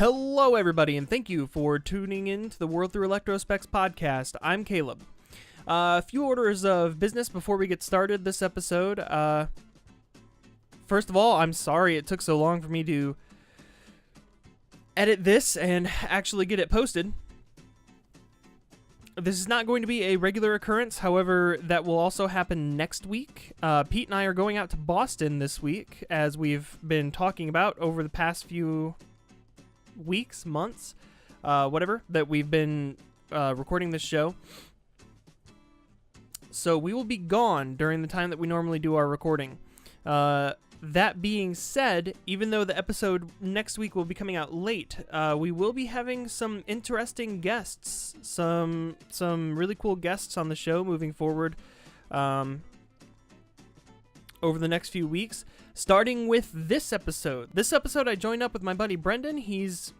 Hello, everybody, and thank you for tuning in to the World Through Electrospecs podcast. I'm Caleb. A few orders of business before we get started this episode. First of all, I'm sorry it took so long for me to edit this and actually get it posted. This is not going to be a regular occurrence, however, that will also happen next week. Pete and I are going out to Boston this week, as we've been talking about over the past few weeks, months, whatever, that we've been recording this show. So we will be gone during the time that we normally do our recording. That being said, even though the episode next week will be coming out late, we will be having some interesting guests, some really cool guests on the show moving forward over the next few weeks, starting with this episode. This episode I joined up with my buddy Brendan. He's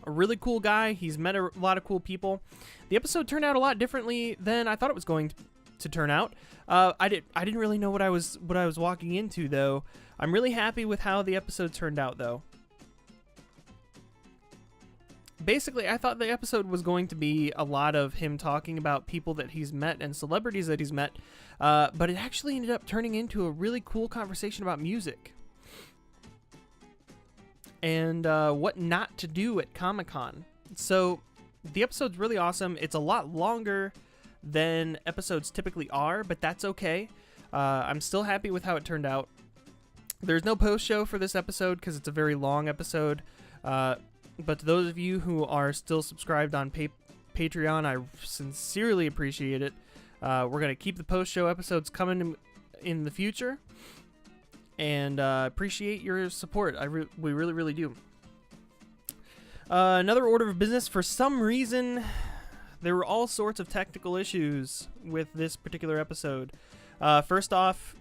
a really cool guy. He's met a lot of cool people. The episode turned out a lot differently than I thought it was going to turn out. I didn't really know what I was walking into, though. I'm really happy with how the episode turned out, though. Basically, I thought the episode was going to be a lot of him talking about people that he's met and celebrities that he's met, but it actually ended up turning into a really cool conversation about music and what not to do at Comic-Con. So the episode's really awesome. It's a lot longer than episodes typically are, but that's okay. I'm still happy with how it turned out. There's no post-show for this episode because it's a very long episode, but to those of you who are still subscribed on Patreon, I sincerely appreciate it. We're going to keep the post-show episodes coming in the future, and appreciate your support. We really, really do. Another order of business. For some reason, there were all sorts of technical issues with this particular episode. First off,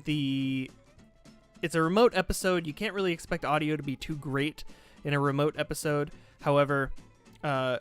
it's a remote episode. You can't really expect audio to be too great in a remote episode. However, there's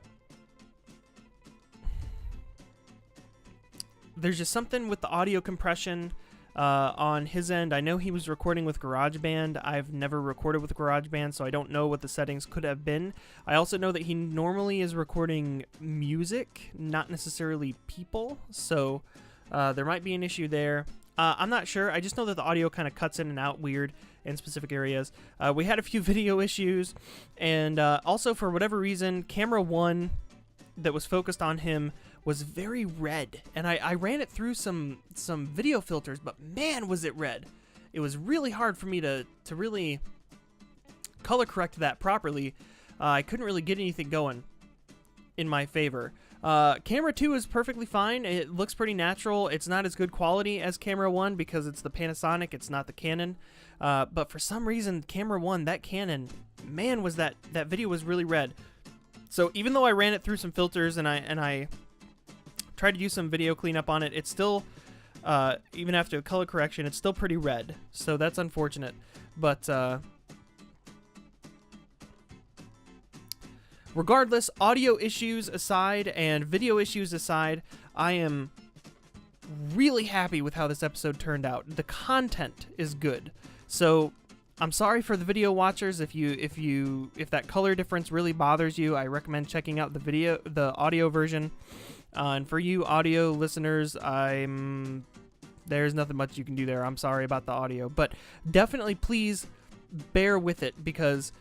just something with the audio compression on his end. I know he was recording with GarageBand. I've never recorded with GarageBand, so I don't know what the settings could have been. I also know that he normally is recording music, not necessarily people, so there might be an issue there. I'm not sure. I just know that the audio kind of cuts in and out weird in specific areas. We had a few video issues, and also for whatever reason, camera one that was focused on him was very red, and I ran it through some video filters, but man, was it red. It was really hard for me to really color correct that properly. I couldn't really get anything going in my favor. Camera 2 is perfectly fine. It looks pretty natural. It's not as good quality as camera 1 because it's the Panasonic, it's not the Canon. But for some reason, camera 1, that Canon, man, was that video was really red. So even though I ran it through some filters and I tried to do some video cleanup on it, it's still, even after color correction, it's still pretty red. So that's unfortunate. But regardless, audio issues aside and video issues aside, I am really happy with how this episode turned out. The content is good. So I'm sorry for the video watchers. If that color difference really bothers you, I recommend checking out the audio version. And for you audio listeners, there's nothing much you can do there. I'm sorry about the audio, but definitely please bear with it because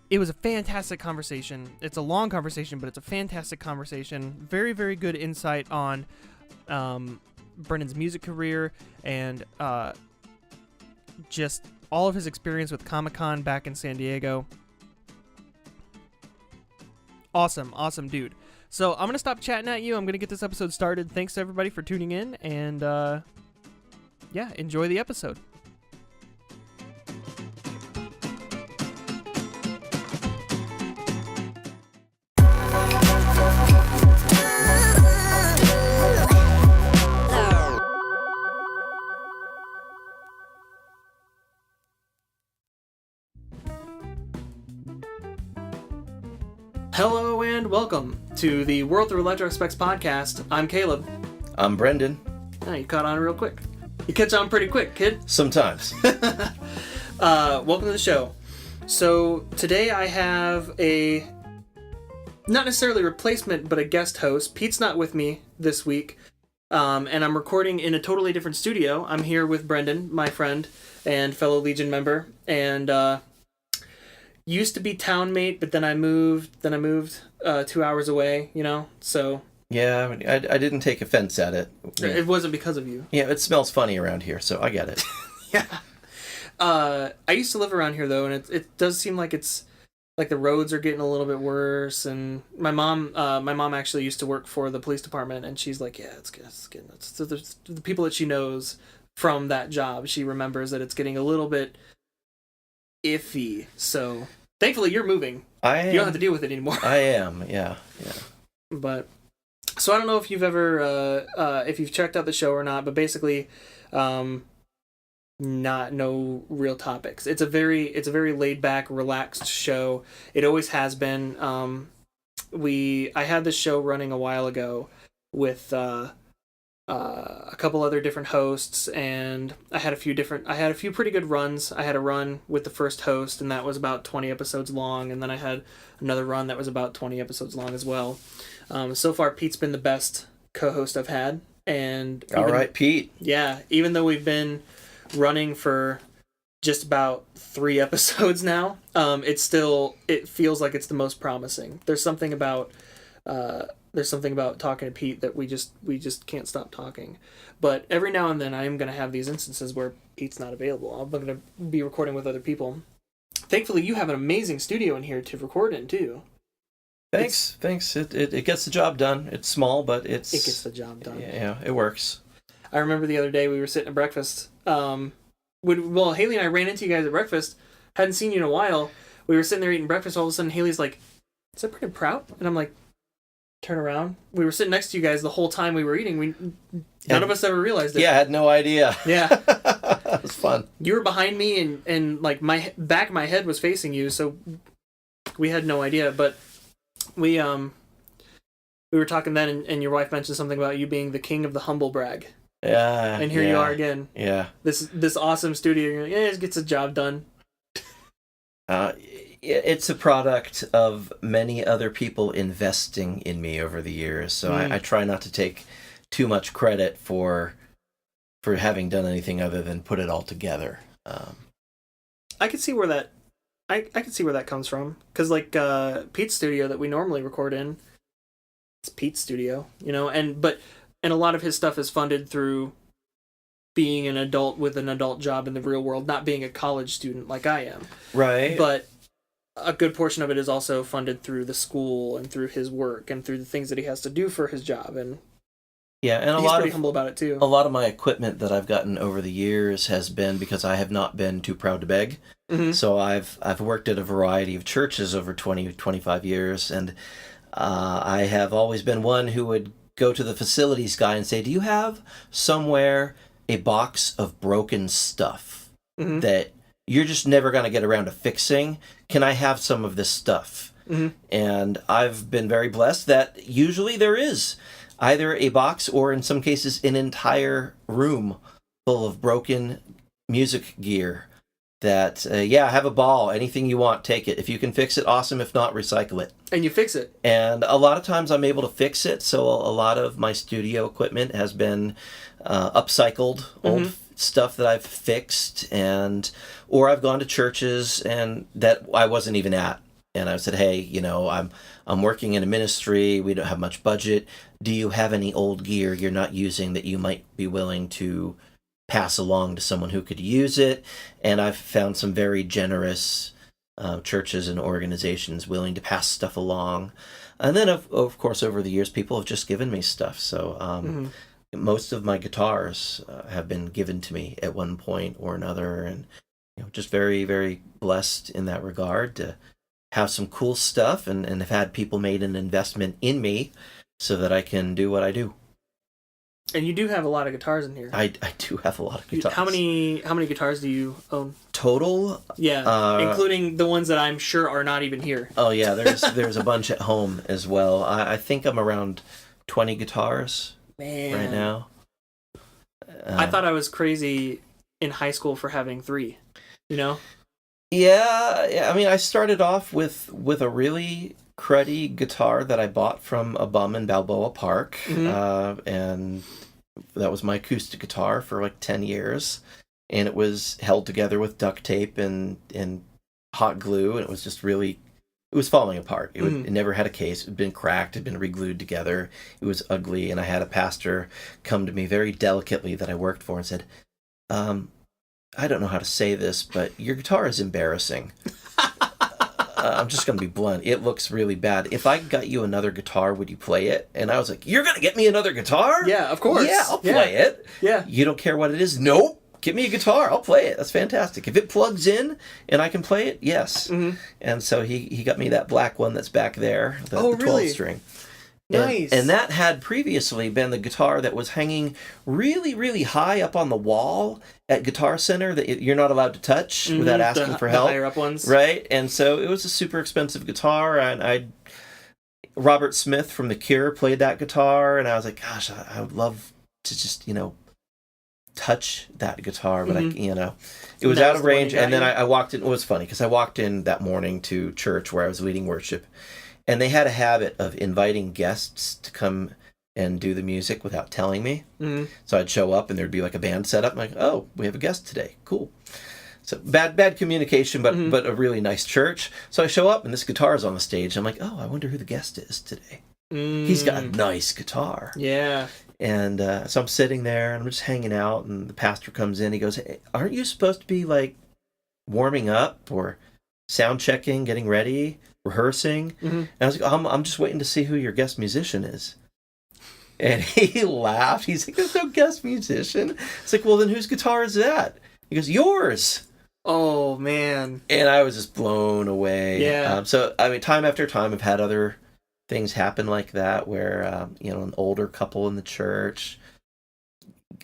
it was a fantastic conversation. It's a long conversation, but it's a fantastic conversation. Very, very good insight on Brendan's music career and just all of his experience with Comic-Con back in San Diego. Awesome dude. So I'm going to stop chatting at you. I'm going to get this episode started. Thanks to everybody for tuning in, and yeah, enjoy the episode. Hello and welcome to the World Through Electrospecs podcast. I'm Caleb. I'm Brendan. Oh, you caught on real quick. You catch on pretty quick, kid. Sometimes. Welcome to the show. So today I have a, not necessarily replacement, but a guest host. Pete's not with me this week, and I'm recording in a totally different studio. I'm here with Brendan, my friend and fellow Legion member, and used to be townmate, but then I moved 2 hours away, so... Yeah, I didn't take offense at it. It wasn't because of you. Yeah, it smells funny around here, so I get it. Yeah. I used to live around here, though, and it does seem like it's... Like, the roads are getting a little bit worse, and my mom actually used to work for the police department, and she's like, yeah, it's getting... So the people that she knows from that job, she remembers that it's getting a little bit iffy, so... Thankfully, you're moving. I am. You don't have to deal with it anymore. I am, yeah. But... So I don't know if you've ever, if you've checked out the show or not, but basically, no real topics. It's a very laid back, relaxed show. It always has been. I had this show running a while ago with a couple other different hosts, and I had a few pretty good runs. I had a run with the first host, and that was about 20 episodes long, and then I had another run that was about 20 episodes long as well. So far, Pete's been the best co-host I've had, and all right, Pete. Yeah, even though we've been running for just about 3 episodes now, it feels like it's the most promising. There's something about talking to Pete that we just can't stop talking. But every now and then, I am going to have these instances where Pete's not available. I'm going to be recording with other people. Thankfully, you have an amazing studio in here to record in too. Thanks. It gets the job done. It's small, but it gets the job done. Yeah, it works. I remember the other day we were sitting at breakfast. Haley and I ran into you guys at breakfast. Hadn't seen you in a while. We were sitting there eating breakfast. All of a sudden, Haley's like, "Is that Brendan Prout?" And I'm like, "Turn around." We were sitting next to you guys the whole time we were eating. None of us ever realized it. Yeah, I had no idea. Yeah, it was fun. You were behind me, and like my back of my head was facing you, so we had no idea. But we were talking then, and your wife mentioned something about you being the king of the humble brag. Yeah. And here you are again. Yeah. This awesome studio. You're like, yeah, it gets the job done. It's a product of many other people investing in me over the years, so I try not to take too much credit for having done anything other than put it all together. I could see where that I can see where that comes from, because like Pete's studio that we normally record in, it's Pete's studio, and a lot of his stuff is funded through being an adult with an adult job in the real world, not being a college student like I am. Right. But a good portion of it is also funded through the school and through his work and through the things that he has to do for his job, and he's pretty humble about it too. A lot of my equipment that I've gotten over the years has been because I have not been too proud to beg. Mm-hmm. So I've worked at a variety of churches over 25 years, and I have always been one who would go to the facilities guy and say, "Do you have somewhere a box of broken stuff that you're just never going to get around to fixing? Can I have some of this stuff?" Mm-hmm. And I've been very blessed that usually there is either a box or, in some cases, an entire room full of broken music gear that, I have a ball. Anything you want, take it. If you can fix it, awesome. If not, recycle it. And you fix it. And a lot of times I'm able to fix it, so a lot of my studio equipment has been upcycled, old stuff that I've fixed, or I've gone to churches and that I wasn't even at. And I said, "Hey, I'm working in a ministry. We don't have much budget. Do you have any old gear you're not using that you might be willing to pass along to someone who could use it?" And I've found some very generous churches and organizations willing to pass stuff along. And then, of course, over the years, people have just given me stuff. So most of my guitars have been given to me at one point or another. And just very, very blessed in that regard to have some cool stuff, and have had people made an investment in me so that I can do what I do. And you do have a lot of guitars in here. I do have a lot of guitars. How many guitars do you own? Total? Yeah, including the ones that I'm sure are not even here. Oh yeah, there's a bunch at home as well. I think I'm around 20 guitars right now. I thought I was crazy in high school for having 3, Yeah. I mean, I started off with a really cruddy guitar that I bought from a bum in Balboa Park, and that was my acoustic guitar for like 10 years, and it was held together with duct tape and hot glue, and it was just really, it was falling apart. It never had a case. It had been cracked, it had been re-glued together. It was ugly, and I had a pastor come to me very delicately that I worked for and said, I don't know how to say this, but your guitar is embarrassing. I'm just going to be blunt. It looks really bad. If I got you another guitar, would you play it? And I was like, you're going to get me another guitar? Yeah, of course. Yeah, I'll play it. Yeah. You don't care what it is? Nope. Give me a guitar. I'll play it. That's fantastic. If it plugs in and I can play it, yes. And so he got me that black one that's back there, the 12 string. Nice. And that had previously been the guitar that was hanging really, really high up on the wall at Guitar Center that you're not allowed to touch without asking for help. The higher up ones. Right? And so it was a super expensive guitar, and Robert Smith from The Cure played that guitar, and I was like, gosh, I would love to just, touch that guitar, but it was out of range. And then I walked in. It was funny because I walked in that morning to church where I was leading worship, and they had a habit of inviting guests to come and do the music without telling me. So I'd show up and there'd be like a band set up. I'm like, oh, we have a guest today. Cool. So bad communication, but a really nice church. So I show up and this guitar is on the stage. I'm like, oh, I wonder who the guest is today. He's got a nice guitar. Yeah. And so I'm sitting there and I'm just hanging out, and the pastor comes in. He goes, hey, aren't you supposed to be like warming up or sound checking, getting ready, rehearsing? And I was like, I'm just waiting to see who your guest musician is. And he laughed. He's like, there's no guest musician. It's like, well, then whose guitar is that? He goes, yours. Oh, man. And I was just blown away. Yeah. So, I mean, time after time, I've had other things happen like that where, an older couple in the church,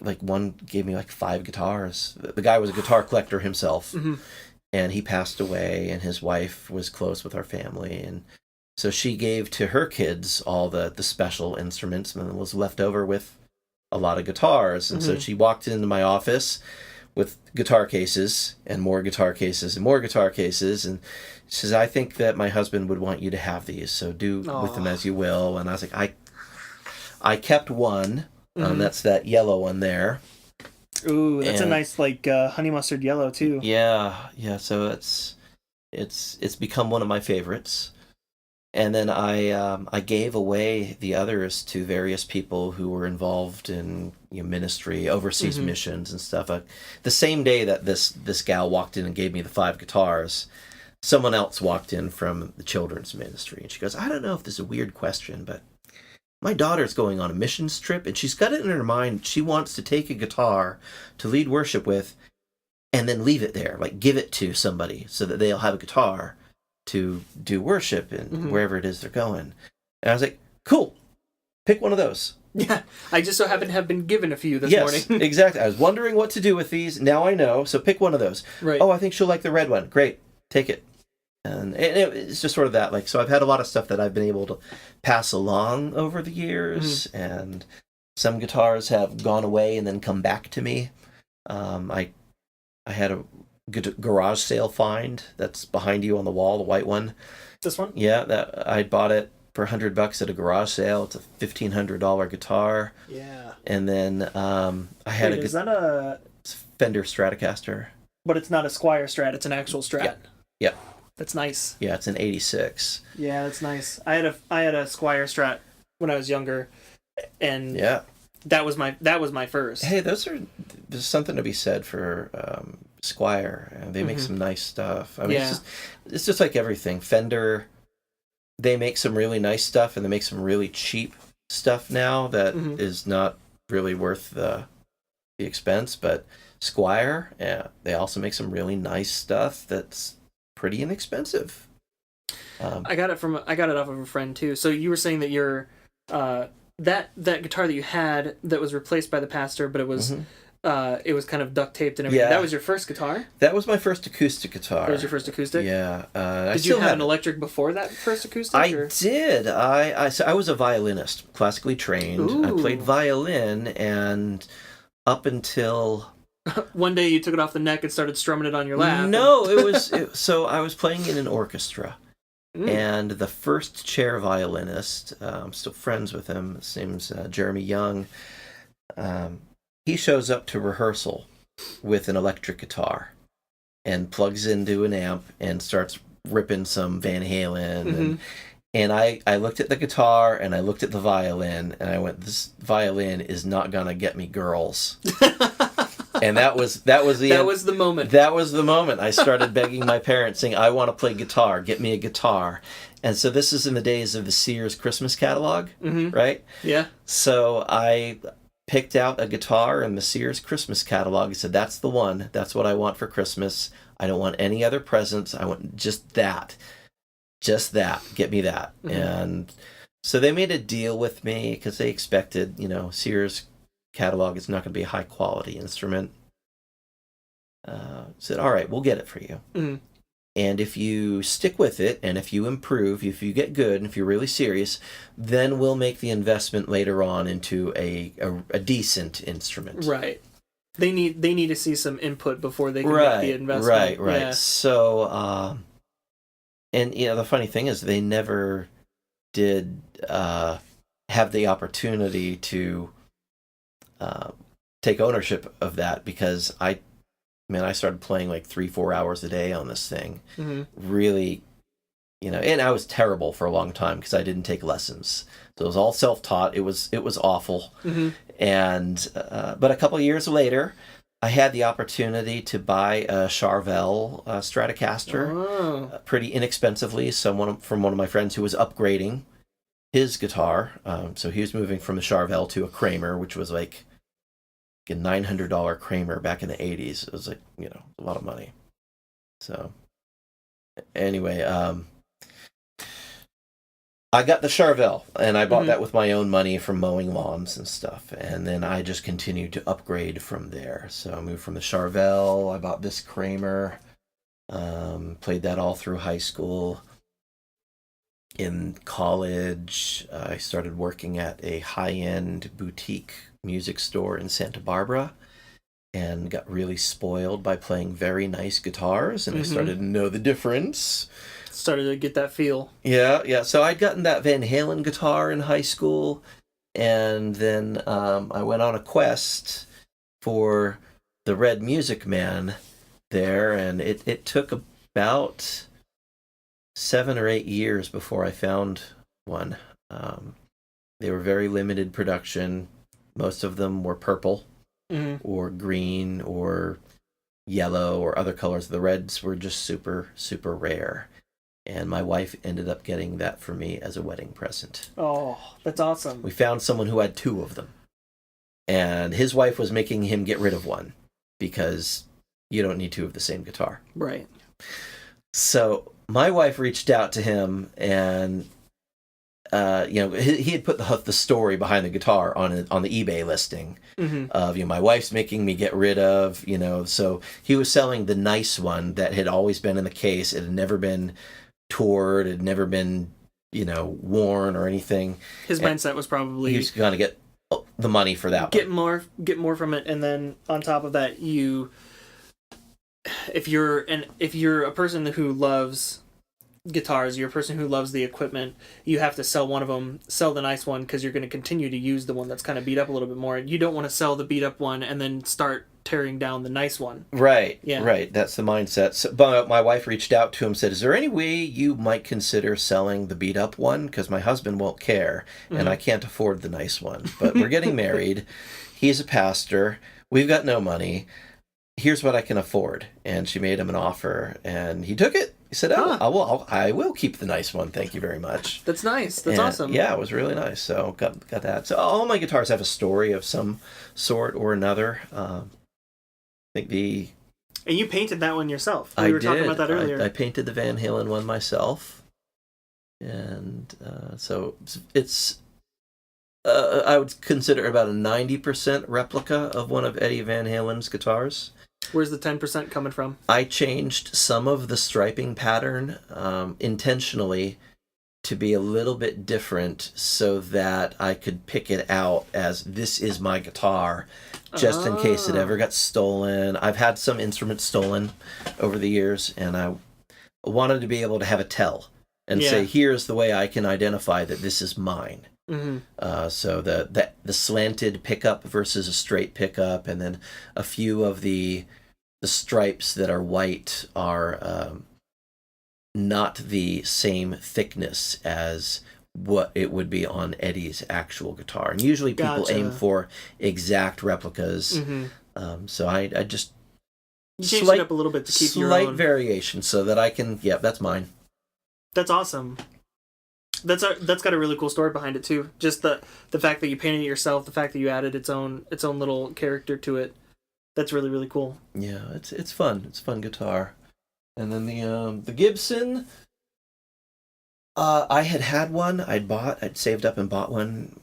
like one gave me like 5 guitars. The guy was a guitar collector himself. And he passed away, and his wife was close with our family, and so she gave to her kids all the special instruments and was left over with a lot of guitars. And so she walked into my office with guitar cases and more guitar cases and more guitar cases. And she says, I think that my husband would want you to have these, so do with them as you will. And I was like, I kept one. That's that yellow one there. Ooh, that's a nice honey mustard yellow too. Yeah. So it's become one of my favorites. And then I gave away the others to various people who were involved in ministry, overseas missions and stuff. The same day that this gal walked in and gave me the 5 guitars, someone else walked in from the children's ministry, and she goes, I don't know if this is a weird question, but my daughter's going on a missions trip, and she's got it in her mind she wants to take a guitar to lead worship with and then leave it there, like give it to somebody so that they'll have a guitar to do worship in wherever it is they're going. And I was like, cool, pick one of those. Yeah, I just so happen to have been given a few this morning. Yes, exactly. I was wondering what to do with these. Now I know, so pick one of those. Right. Oh, I think she'll like the red one. Great, take it. And it's just sort of that. So I've had a lot of stuff that I've been able to pass along over the years, and some guitars have gone away and then come back to me. I had a garage sale find that's behind you on the wall, the white one. This one? Yeah, that I bought it for $100 at a garage sale. It's a $1,500 guitar. Yeah. And then I had is that a Fender Stratocaster? But it's not a Squier Strat; it's an actual Strat. Yeah. That's nice. Yeah, it's an '86. Yeah, that's nice. I had a Squier Strat when I was younger, and that was my first. Hey, there's something to be said for Squier. They make some nice stuff. I mean, it's just like everything. Fender, they make some really nice stuff, and they make some really cheap stuff now that is not really worth the expense. But Squier, they also make some really nice stuff that's pretty inexpensive. I got it off of a friend too. So you were saying that your that guitar that you had that was replaced by the pastor, but it was kind of duct taped and everything. Yeah. That was your first guitar? That was my first acoustic guitar. That was your first acoustic? Yeah. Did you have an electric before that first acoustic? I did. I was a violinist, classically trained. Ooh. I played violin, and up until One day you took it off the neck and started strumming it on your lap. No, so I was playing in an orchestra. And the first chair violinist, I'm still friends with him, his name's Jeremy Young, he shows up to rehearsal with an electric guitar and plugs into an amp and starts ripping some Van Halen. And I looked at the guitar and I looked at the violin and I went, this violin is not going to get me girls. And that was the moment. That was the moment. I started begging my parents, saying, "I want to play guitar. Get me a guitar." And so this is in the days of the Sears Christmas catalog, right? Yeah. So I picked out a guitar in the Sears Christmas catalog. I said, "That's the one. That's what I want for Christmas. I don't want any other presents. I want just that. Just that. Get me that." And so they made a deal with me because they expected, Sears catalog is not going to be a high quality instrument. Said, all right, we'll get it for you. And if you stick with it, and if you improve, if you get good, and if you're really serious, then we'll make the investment later on into a decent instrument. Right. They need to see some input before they can make the investment. Right. Yeah. So, and the funny thing is, they never did have the opportunity to take ownership of that, because I started playing like 3-4 hours a day on this thing. Really, and I was terrible for a long time because I didn't take lessons. So it was all self-taught. It was awful. And but a couple of years later, I had the opportunity to buy a Charvel Stratocaster pretty inexpensively. Someone from one of my friends who was upgrading his guitar. So he was moving from a Charvel to a Kramer, which was like a $900 Kramer back in the 80s. It was like, a lot of money. So anyway, I got the Charvel, and I bought that with my own money from mowing lawns and stuff. And then I just continued to upgrade from there. So I moved from the Charvel, I bought this Kramer, played that all through high school. In college, I started working at a high-end boutique music store in Santa Barbara and got really spoiled by playing very nice guitars, and I started to know the difference. Started to get that feel. Yeah. So I'd gotten that Van Halen guitar in high school, and then I went on a quest for the Red Music Man there, and it took about 7 or 8 years before I found one. They were very limited production. Most of them were purple or green or yellow or other colors. The reds were just super, super rare. And my wife ended up getting that for me as a wedding present. Oh, that's awesome. We found someone who had 2 of them. And his wife was making him get rid of one because you don't need 2 of the same guitar. Right. So my wife reached out to him, and he had put the story behind the guitar on the eBay listing of my wife's making me get rid of, so he was selling the nice one that had always been in the case. It had never been toured, it had never been worn or anything. His mindset was probably he was going to get the money for that get more from it, and then on top of that, if you're a person who loves guitars, you're a person who loves the equipment, you have to sell one of them, sell the nice one, because you're going to continue to use the one that's kind of beat up a little bit more. You don't want to sell the beat up one and then start tearing down the nice one. Right. Yeah. Right. That's the mindset. So, but my wife reached out to him, said, "Is there any way you might consider selling the beat up one? Because my husband won't care, and I can't afford the nice one. But we're getting married. He's a pastor. We've got no money. Here's what I can afford." And she made him an offer, and he took it. He said, I will keep the nice one. Thank you very much. That's nice. That's awesome. Yeah, it was really nice. So got that. So all my guitars have a story of some sort or another. I think And you painted that one yourself. We were talking about that earlier. I painted the Van Halen one myself. And so it's I would consider about a 90% replica of one of Eddie Van Halen's guitars. Where's the 10% coming from? I changed some of the striping pattern intentionally to be a little bit different so that I could pick it out as this is my guitar, just in case it ever got stolen. I've had some instruments stolen over the years, and I wanted to be able to have a tell and say, here's the way I can identify that this is mine. So the slanted pickup versus a straight pickup, and then a few of the stripes that are white are not the same thickness as what it would be on Eddie's actual guitar. And usually people aim for exact replicas. So I just you changed it up a little bit to keep your own slight variation so that I can. Yeah, that's mine. That's awesome. That's got a really cool story behind it too. Just the fact that you painted it yourself, the fact that you added its own little character to it. That's really, really cool. Yeah, it's fun. It's a fun guitar. And then the Gibson, I had one. I'd saved up and bought one.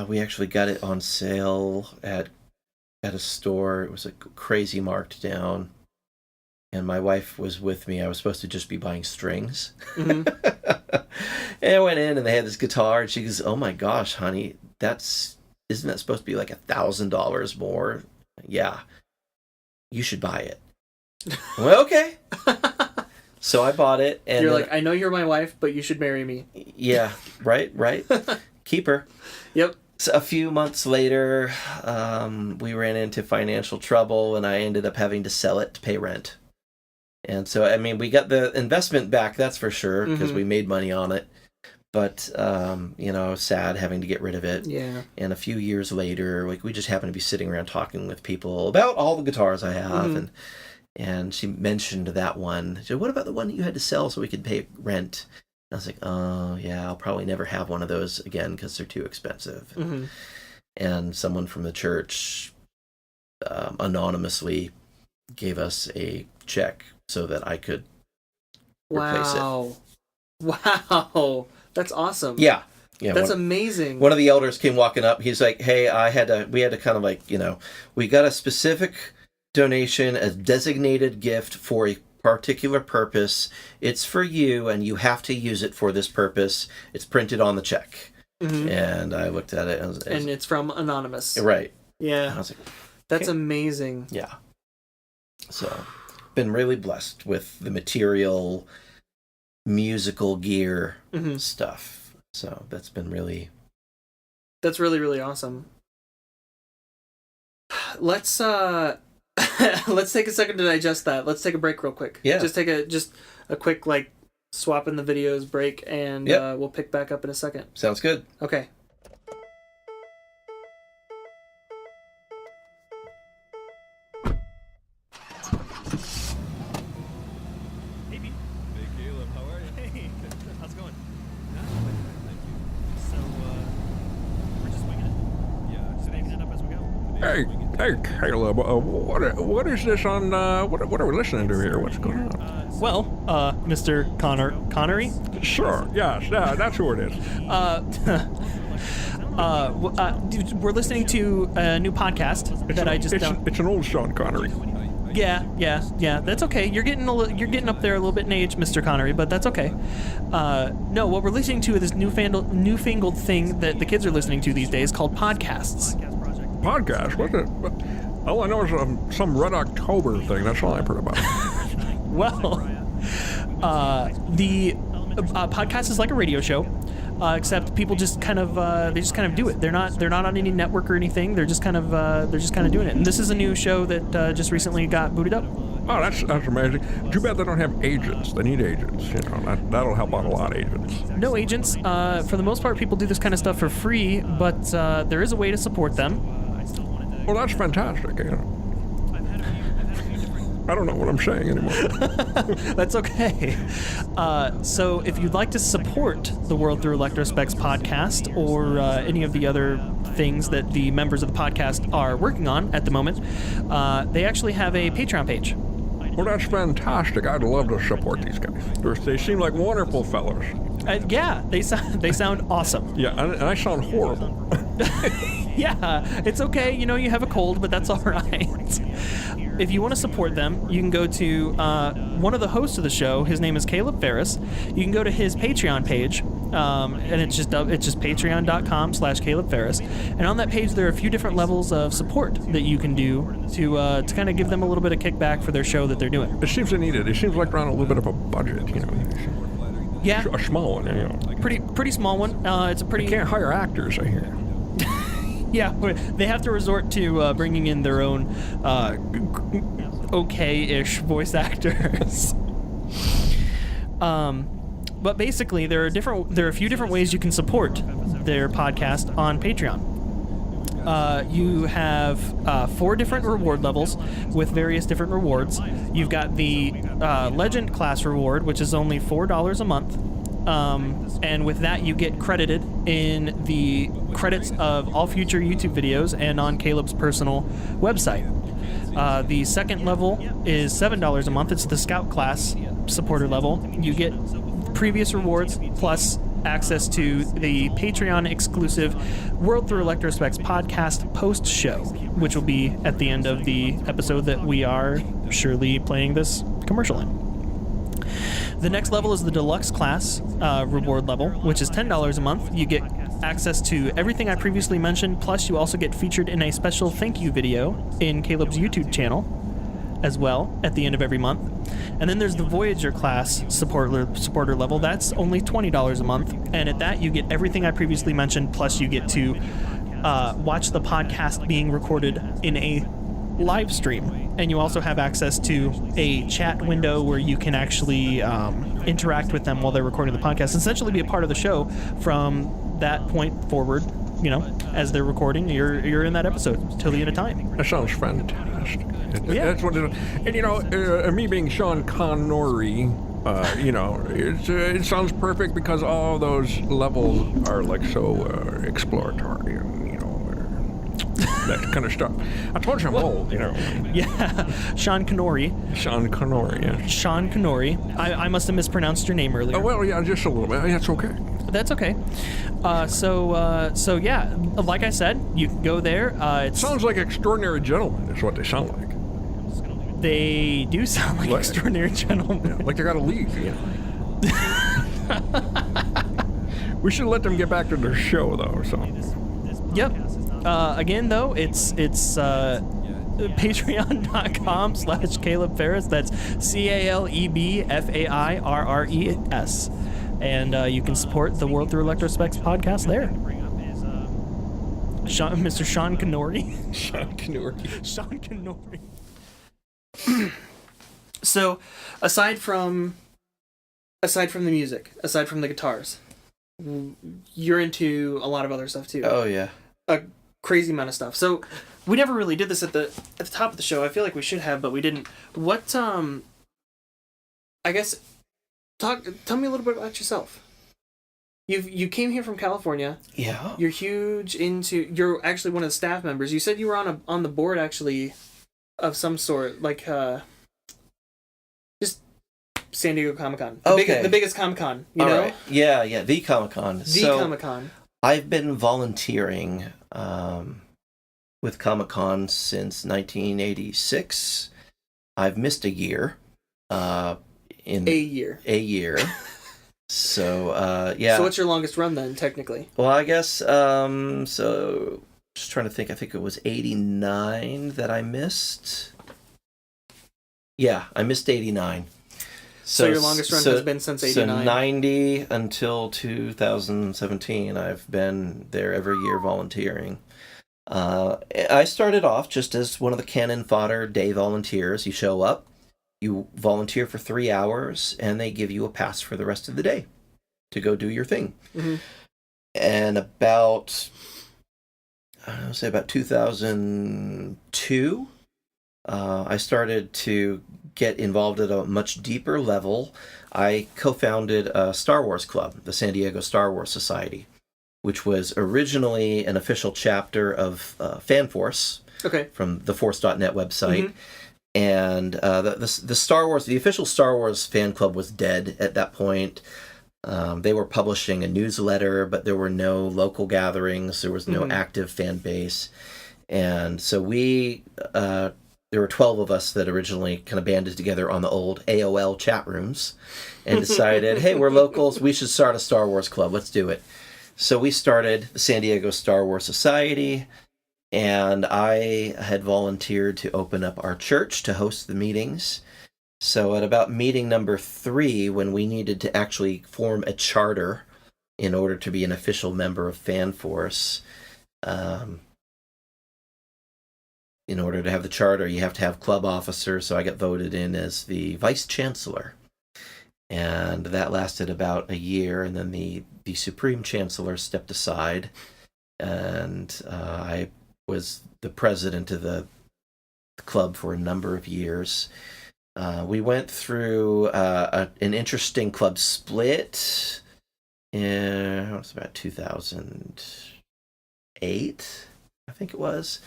We actually got it on sale at a store. It was a crazy marked down. And my wife was with me. I was supposed to just be buying strings. And I went in and they had this guitar, and she goes, "Oh my gosh, honey, isn't that supposed to be like $1,000 more?" Yeah, you should buy it. Well, okay. So I bought it, and you're like, "I know you're my wife, but you should marry me." Yeah, right. Keep her. Yep. So a few months later, we ran into financial trouble, and I ended up having to sell it to pay rent. And so, I mean, we got the investment back, that's for sure, because we made money on it. But, I was sad having to get rid of it. Yeah. And a few years later, we just happened to be sitting around talking with people about all the guitars I have. And she mentioned that one. She said, "What about the one that you had to sell so we could pay rent?" And I was like, "Oh, yeah, I'll probably never have one of those again because they're too expensive." And someone from the church anonymously gave us a check so that I could replace it. Wow. That's awesome. Yeah. That's amazing. One of the elders came walking up. He's like, "Hey, we had to kind of like, we got a specific donation, a designated gift for a particular purpose. It's for you, and you have to use it for this purpose. It's printed on the check." And I looked at it. And it's from Anonymous. Right. Yeah. And I was like, that's amazing. Yeah. So, been really blessed with the material, musical gear stuff. So that's been really... That's really, really awesome. Let's let's take a second to digest that. Let's take a break real quick. Yeah. Just take a quick swap in the videos break, and we'll pick back up in a second. Sounds good. Okay. Hey, Caleb, what is this on, what are we listening to here? What's going on? Well, Mr. Connery? Sure, yes, that's who it is. We're listening to a new podcast It's an old Sean Connery. Yeah, that's okay. You're getting up there a little bit in age, Mr. Connery, but that's okay. No, what we're listening to is this newfangled thing that the kids are listening to these days called podcasts. Podcast? What's it? All I know is some Red October thing. That's all I've heard about. Well, the podcast is like a radio show, except people just kind of do it. They're not on any network or anything. They're just kind of doing it. And this is a new show that just recently got booted up. Oh, that's amazing. Too bad they don't have agents. They need agents. That'll help out a lot, agents. No agents. For the most part, people do this kind of stuff for free, but there is a way to support them. Well, that's fantastic. I don't know what I'm saying anymore. That's okay. So if you'd like to support the World Through Electrospecs podcast or any of the other things that the members of the podcast are working on at the moment, they actually have a Patreon page. Well, that's fantastic. I'd love to support these guys. They seem like wonderful fellows. Yeah, they sound awesome. Yeah, and I sound horrible. Yeah, it's okay. You have a cold, but that's all right. if you want to support them, you can go to one of the hosts of the show. His name is Caleb Ferris. You can go to his Patreon page, and it's just patreon.com/Caleb Ferris. And on that page, there are a few different levels of support that you can do to kind of give them a little bit of kickback for their show that they're doing. It seems to need it. It seems like they're on a little bit of a budget, you know. Yeah, A small one, you know. pretty small one. It's a pretty. They can't hire actors, I hear. Yeah, they have to resort to bringing in their own okay-ish voice actors. But basically, there are a few different ways you can support their podcast on Patreon. You have 4 different reward levels with various different rewards. You've got the Legend class reward, which is only $4 a month. And with that, you get credited in the credits of all future YouTube videos and on Caleb's personal website. The second level is $7 a month. It's the Scout class supporter level. You get previous rewards plus access to the Patreon exclusive World Through Electrospecs podcast post show, which will be at the end of the episode that we are surely playing this commercial in. The next level is the deluxe class reward level, which is $10 a month. You get access to everything I previously mentioned, plus you also get featured in a special thank you video in Caleb's YouTube channel as well at the end of every month. And then there's the Voyager class supporter level. That's only $20 a month. And at that, you get everything I previously mentioned, plus you get to watch the podcast being recorded in a live stream. And you also have access to a chat window where you can actually interact with them while they're recording the podcast. Essentially be a part of the show from that point forward. You know, as they're recording, you're in that episode till the end of time. That sounds fantastic. Yeah. That's what it is. And, you know, me being Sean Connery, you know, it sounds perfect because all those levels are, like, so exploratory and, you know, that kind of stuff. I told you I'm old, you know. Yeah, Sean Connery. Sean Connery, yeah. Sean Connery. I must have mispronounced your name earlier. Oh, well, yeah, just a little bit. That's okay. That's okay. So yeah, like I said, you can go there. It Sounds like Extraordinary Gentlemen is what they sound like. They do sound like extraordinary gentlemen. Yeah, like they got to leave, you know. We should let them get back to their show, though, so. Yep. Again, though, it's patreon.com/Caleb Ferris. That's CalebFairres. And you can support the World Through Electrospecs podcast there. Mr. Sean Connery. Sean Connery. Sean Connery. So, aside from the music, aside from the guitars, you're into a lot of other stuff too. Oh yeah. A crazy amount of stuff. So, we never really did this at the top of the show. I feel like we should have, but we didn't. What I guess tell me a little bit about yourself. You came here from California. Yeah. You're you're actually one of the staff members. You said you were on the board actually of some sort, like just San Diego Comic-Con. The biggest Comic-Con, you know? Right. Yeah, the Comic-Con. Comic-Con. I've been volunteering with Comic-Con since 1986. I've missed a year. A year. So, yeah. So what's your longest run then, technically? Well, I guess, so, just trying to think, I think it was 89 that I missed. Yeah, I missed 89. So your longest run has been since 89? So 90 until 2017, I've been there every year volunteering. I started off just as one of the cannon fodder day volunteers. You show up, you volunteer for 3 hours, and they give you a pass for the rest of the day to go do your thing. Mm-hmm. And about 2002, I started to get involved at a much deeper level. I co-founded a Star Wars club, the San Diego Star Wars Society, which was originally an official chapter of FanForce, from the Force.net website. Mm-hmm. And the official Star Wars fan club was dead at that point. They were publishing a newsletter, but there were no local gatherings. There was no active fan base. And so we there were 12 of us that originally kind of banded together on the old AOL chat rooms and decided, hey, we're locals, we should start a Star Wars club, let's do it. So we started the San Diego Star Wars Society, and I had volunteered to open up our church to host the meetings. So at about meeting number 3, when we needed to actually form a charter in order to be an official member of FanForce, in order to have the charter, you have to have club officers, so I got voted in as the vice chancellor. And that lasted about a year, and then the supreme chancellor stepped aside, and I was the president of the club for a number of years. We went through an interesting club split in, it was about 2008, I think it was.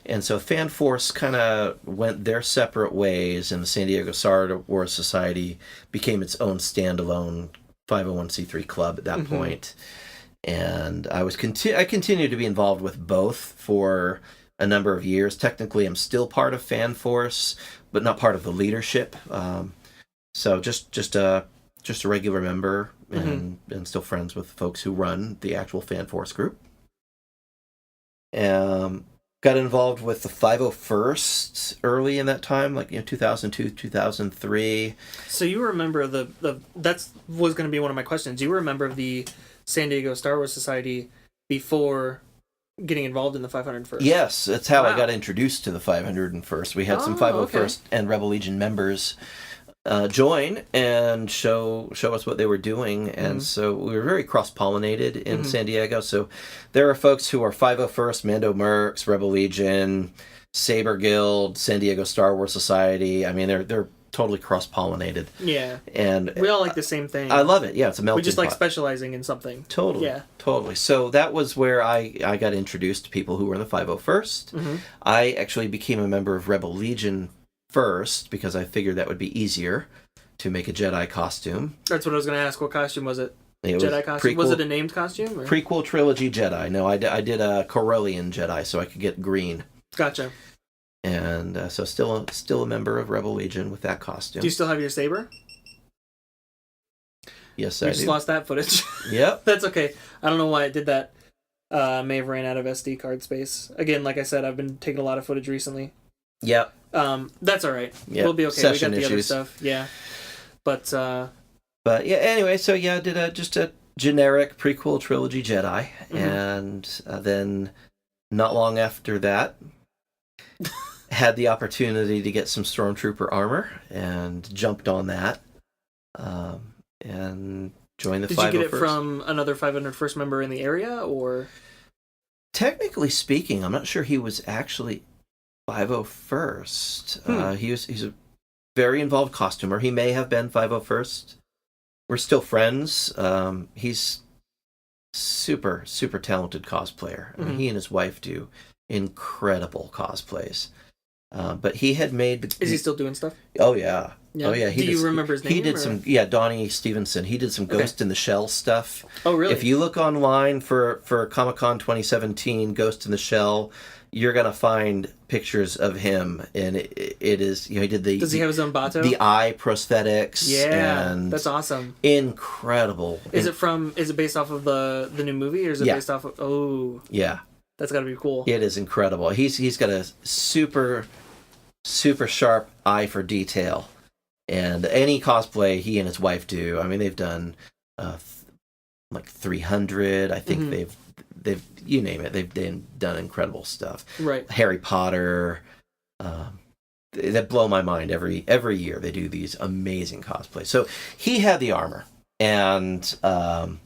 And so FanForce kind of went their separate ways, and the San Diego Star Wars Society became its own standalone 501c3 club at that point. And I continued to be involved with both for a number of years. Technically, I'm still part of FanForce, but not part of the leadership. So just a regular member, and still friends with folks who run the actual FanForce group. Got involved with the 501st early in that time, like 2002, 2003. So you were a member of that was going to be one of my questions. You were a member of the San Diego Star Wars Society before getting involved in the 501st. Yes, that's how I got introduced to the 501st. We had some 501st and Rebel Legion members join and show us what they were doing, and so we were very cross-pollinated in San Diego. So there are folks who are 501st, Mando Mercs, Rebel Legion, Saber Guild, San Diego Star Wars Society. I mean, they're totally cross-pollinated. Yeah, and we all like the same thing. I love it. Yeah, it's a melting pot. We just like specializing in something. Totally. Yeah, totally. So that was where I got introduced to people who were in the 501st. I actually became a member of Rebel Legion first because I figured that would be easier to make a Jedi costume. That's what I was going to ask. What costume was it? Jedi costume? Was it a named costume? Or? Prequel trilogy Jedi. No, I did a Corellian Jedi, so I could get green. Gotcha. And so still a member of Rebel Legion with that costume. Do you still have your saber? Yes, I do. just lost that footage. Yep. That's okay. I don't know why it did that. May have ran out of SD card space. Again, like I said, I've been taking a lot of footage recently. Yep. That's all right. Yep. We'll be okay. Session we got the issues. other stuff. Yeah. But yeah, anyway, so yeah, I did just a generic prequel trilogy Jedi, and then not long after that, had the opportunity to get some Stormtrooper armor and jumped on that, and joined the 501st. Did you get it from another 501st member in the area, or? Technically speaking, I'm not sure he was actually 501st. He's a very involved costumer. He may have been 501st. We're still friends. He's super talented cosplayer. I mean, he and his wife do incredible cosplays. But he had made... Is he still doing stuff? Oh, yeah. Oh, yeah. Do you remember his name? He did some... Yeah, Donnie Stevenson. He did some Ghost in the Shell stuff. Oh, really? If you look online for Comic-Con 2017, Ghost in the Shell, you're going to find pictures of him, and it is... he did the... Does he have his own Bato? The eye prosthetics. Yeah, and that's awesome. Incredible. Is it based off of the new movie, or is it based off of... Oh. Yeah. That's got to be cool. It is incredible. He's got a super sharp eye for detail, and any cosplay he and his wife do. I mean, they've done like 300. I think they've you name it. They've done incredible stuff. Right. Harry Potter. That blow my mind every year. They do these amazing cosplays. So he had the armor, and I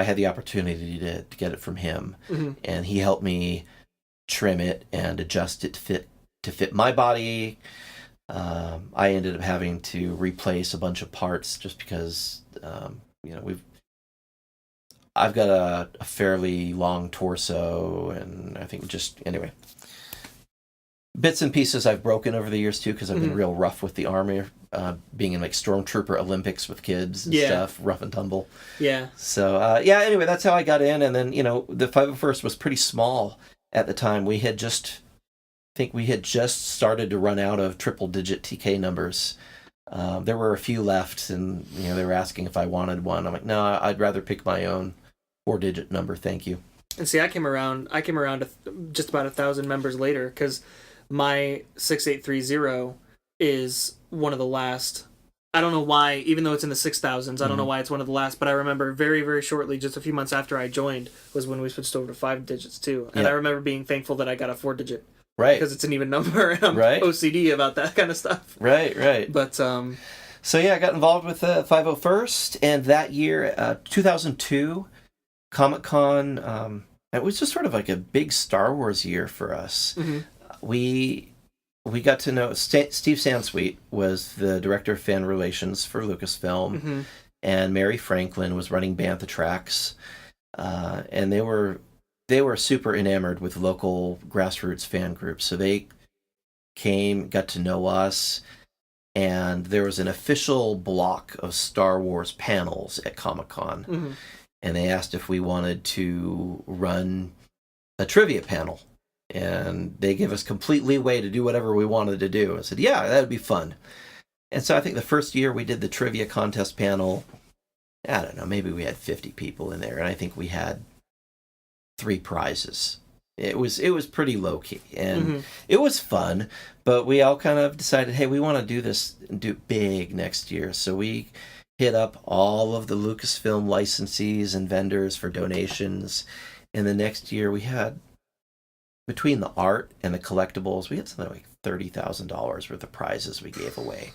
had the opportunity to get it from him, and he helped me trim it and adjust it to fit my body. I ended up having to replace a bunch of parts just because I've got a fairly long torso, and I think anyway, bits and pieces I've broken over the years too, because I've been real rough with the armor. Being in like Stormtrooper Olympics with kids and stuff, rough and tumble. Yeah. So anyway, that's how I got in, and then the 501st was pretty small at the time. We had just think we had just started to run out of triple-digit TK numbers. There were a few left, and they were asking if I wanted one. I'm like, no, I'd rather pick my own 4-digit number, thank you. And see, I came around to just about 1,000 members later, because my 6830 is one of the last. I don't know why, even though it's in the 6,000s, I don't know why it's one of the last, but I remember very, very shortly, just a few months after I joined, was when we switched over to 5 digits too. And I remember being thankful that I got a 4-digit. Right. Because it's an even number, and I'm OCD about that kind of stuff. Right. But, So yeah, I got involved with 501st, and that year, 2002, Comic-Con, it was just sort of like a big Star Wars year for us. Mm-hmm. We got to know Steve Sansweet was the director of fan relations for Lucasfilm, and Mary Franklin was running Bantha Tracks, and they were super enamored with local grassroots fan groups. So they got to know us, and there was an official block of Star Wars panels at Comic-Con, and they asked if we wanted to run a trivia panel. And they gave us complete leeway to do whatever we wanted to do. I said, yeah, that would be fun. And so I think the first year we did the trivia contest panel, I don't know, maybe we had 50 people in there, and I think we had 3 prizes. It was pretty low-key, and it was fun, but we all kind of decided, hey, we want to do this and do big next year. So we hit up all of the Lucasfilm licensees and vendors for donations, and the next year we had, between the art and the collectibles, we had something like $30,000 worth of prizes we gave away.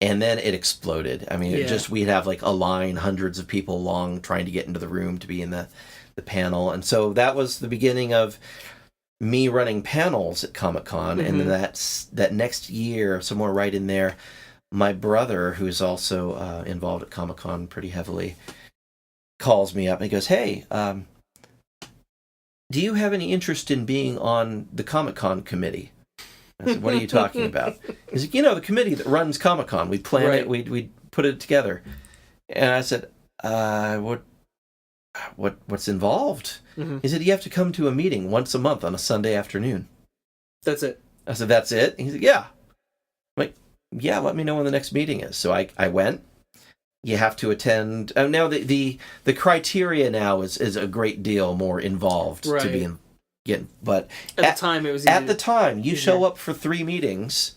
And then it exploded. I mean, we'd have like a line, hundreds of people long, trying to get into the room to be in the panel. And so that was the beginning of me running panels at Comic-Con. And then that next year, somewhere right in there, my brother, who's also involved at Comic-Con pretty heavily, calls me up and he goes, hey, do you have any interest in being on the Comic-Con committee? I said, what are you talking about? He's like, the committee that runs Comic-Con. We plan it, we put it together. And I said, what's involved? He said, you have to come to a meeting once a month on a Sunday afternoon. That's it. I said, that's it? He said, yeah. I'm like, yeah, let me know when the next meeting is. So I went. You have to attend. Now the criteria now is a great deal more involved to be in. But at the time it was at the time you show up for 3 meetings,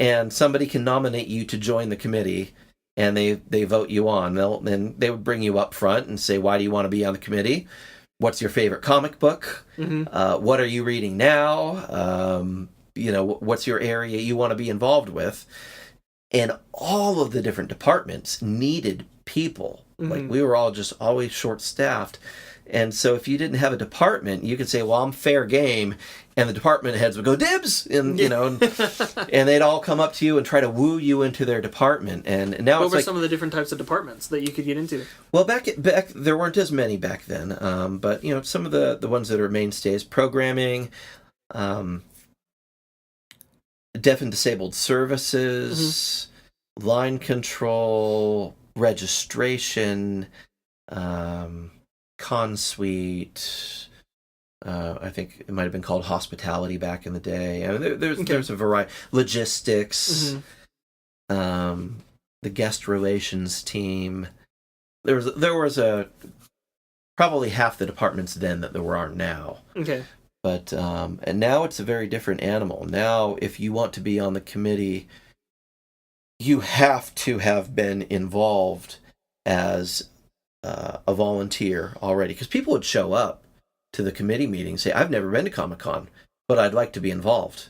and somebody can nominate you to join the committee, and they vote you on. Then they would bring you up front and say, why do you want to be on the committee? What's your favorite comic book? What are you reading now? What's your area you want to be involved with? And all of the different departments needed people. Like, we were all just always short-staffed. And so if you didn't have a department, you could say, well, I'm fair game. And the department heads would go, dibs! And they'd all come up to you and try to woo you into their department. And now what were some of the different types of departments that you could get into? Well, back there weren't as many back then. But, some of the ones that are mainstays, programming, deaf and disabled services, line control, registration, consuite. I think it might have been called hospitality back in the day. I mean, there's a variety. Logistics, the guest relations team. There was probably half the departments then that there are now. Okay. But and now it's a very different animal. Now, if you want to be on the committee, you have to have been involved as a volunteer already. Because people would show up to the committee meeting and say, I've never been to Comic-Con, but I'd like to be involved.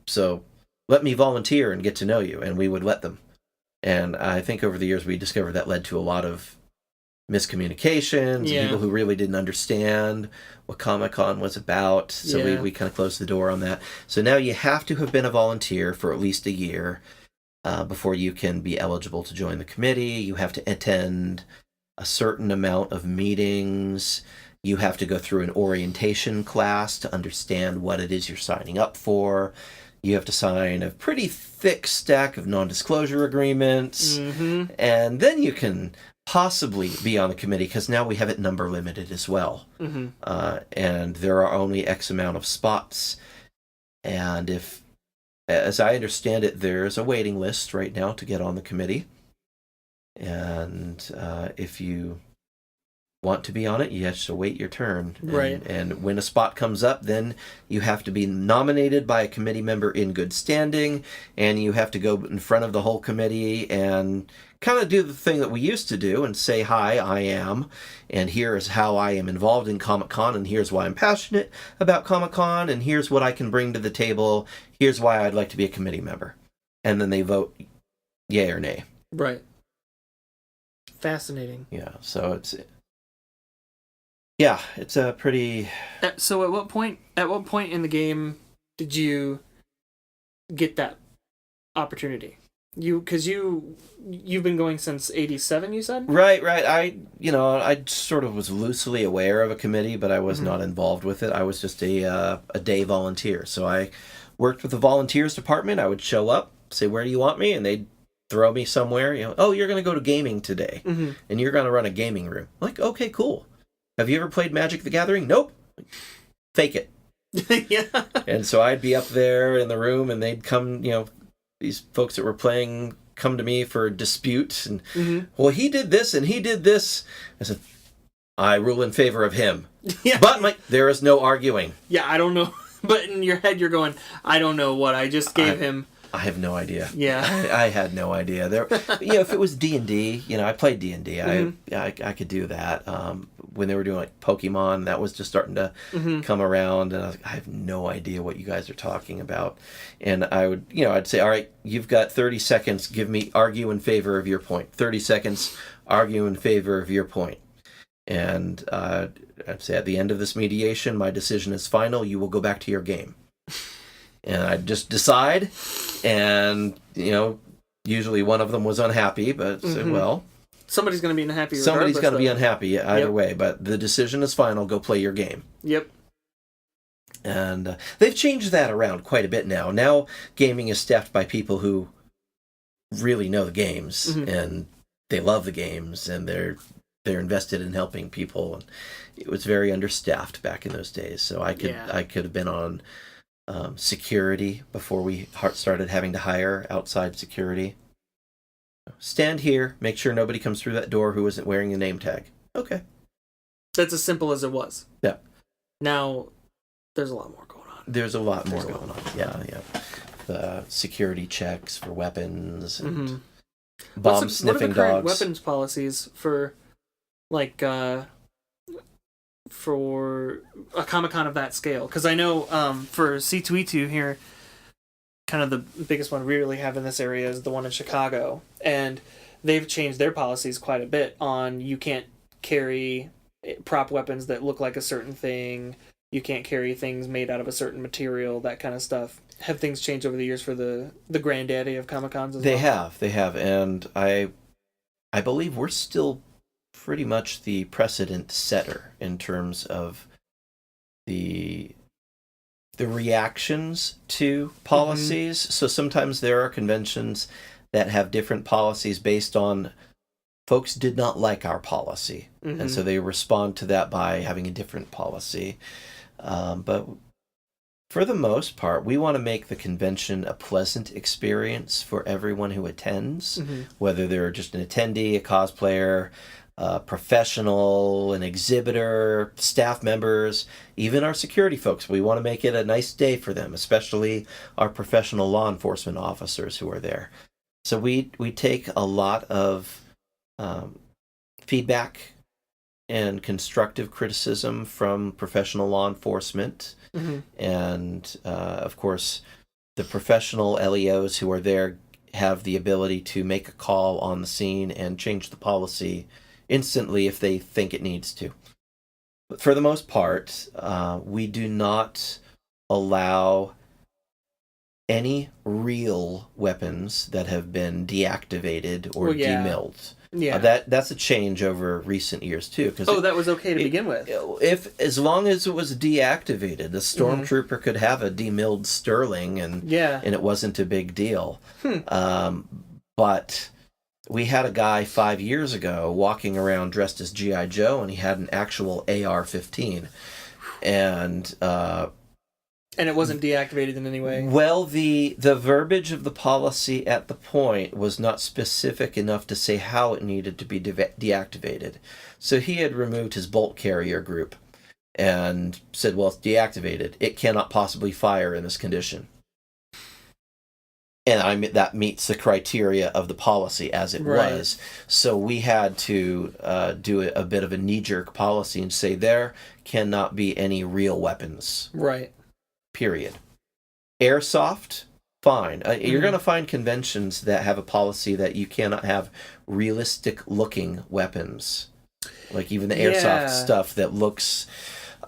So let me volunteer and get to know you. And we would let them. And I think over the years we discovered that led to a lot of miscommunications, people who really didn't understand what Comic-Con was about. So we kind of closed the door on that. So now you have to have been a volunteer for at least a year before you can be eligible to join the committee. You have to attend a certain amount of meetings. You have to go through an orientation class to understand what it is you're signing up for. You have to sign a pretty thick stack of non-disclosure agreements. And then you can possibly be on the committee, because now we have it number limited as well. And there are only X amount of spots. And if, as I understand it, there's a waiting list right now to get on the committee. And if you want to be on it, you have to wait your turn. Right. And when a spot comes up, then you have to be nominated by a committee member in good standing, and you have to go in front of the whole committee and kind of do the thing that we used to do and say, hi, I am, and here is how I am involved in Comic-Con, and here's why I'm passionate about Comic-Con, and here's what I can bring to the table, here's why I'd like to be a committee member. And then they vote yay or nay. Right. Fascinating. Yeah, so it's a pretty... So at what point in the game did you get that opportunity? Because you've been going since 87, you said? Right. I sort of was loosely aware of a committee, but I was not involved with it. I was just a day volunteer. So I worked with the volunteers department. I would show up, say, where do you want me? And they'd throw me somewhere. Oh, you're going to go to gaming today, and you're going to run a gaming room. I'm like, okay, cool. Have you ever played Magic the Gathering? Nope. Fake it. Yeah. And so I'd be up there in the room, and they'd come, these folks that were playing come to me for a dispute. And, well, he did this, and he did this. I said, I rule in favor of him. Yeah. But there is no arguing. Yeah, I don't know. But in your head, you're going, I don't know what I just gave him. I have no idea. Yeah. I had no idea. There, if it was D&D, I played D&D. I could do that. When they were doing like Pokemon, that was just starting to come around, and I was like, I have no idea what you guys are talking about. And I would, I'd say, all right, you've got 30 seconds. Argue in favor of your point. 30 seconds, argue in favor of your point. And I'd say at the end of this mediation, my decision is final. You will go back to your game. And I'd just decide, and, usually one of them was unhappy, but said, well... Somebody's going to be unhappy regardless. Somebody's going to be unhappy either way, but the decision is final. Go play your game. Yep. And they've changed that around quite a bit now. Now gaming is staffed by people who really know the games, and they love the games, and they're invested in helping people. And it was very understaffed back in those days, so I could have been on... security before we started having to hire outside security. Stand here, make sure nobody comes through that door who isn't wearing a name tag. Okay. That's as simple as it was. Yeah. Now, there's a lot more going on. There's a lot more going on. Yeah. The security checks for weapons and bomb-sniffing dogs. What are the current weapons policies for, for a Comic-Con of that scale? Because I know for C2E2 here, kind of the biggest one we really have in this area is the one in Chicago, and they've changed their policies quite a bit on you can't carry prop weapons that look like a certain thing, you can't carry things made out of a certain material, that kind of stuff. Have things changed over the years for the granddaddy of Comic-Cons as well? They have, and I believe we're still pretty much the precedent setter in terms of the reactions to policies. So sometimes there are conventions that have different policies based on folks did not like our policy, and so they respond to that by having a different policy. But for the most part, we want to make the convention a pleasant experience for everyone who attends, whether they're just an attendee, a cosplayer, professional, an exhibitor, staff members, even our security folks. We want to make it a nice day for them, especially our professional law enforcement officers who are there. So we take a lot of feedback and constructive criticism from professional law enforcement, and of course the professional LEOs who are there have the ability to make a call on the scene and change the policy instantly if they think it needs to. But for the most part, we do not allow any real weapons that have been deactivated or demilled. Yeah, that's a change over recent years too. That was okay to begin with. As long as it was deactivated, the stormtrooper could have a demilled Sterling, and it wasn't a big deal. But we had a guy 5 years ago walking around dressed as G.I. Joe, and he had an actual AR-15. And And it wasn't deactivated in any way. Well, the verbiage of the policy at the point was not specific enough to say how it needed to be deactivated. So he had removed his bolt carrier group and said, well, it's deactivated. It cannot possibly fire in this condition. And that meets the criteria of the policy as it was. So we had to do a bit of a knee-jerk policy and say there cannot be any real weapons. Right. Period. Airsoft, fine. You're going to find conventions that have a policy that you cannot have realistic-looking weapons. Like even the airsoft stuff that looks...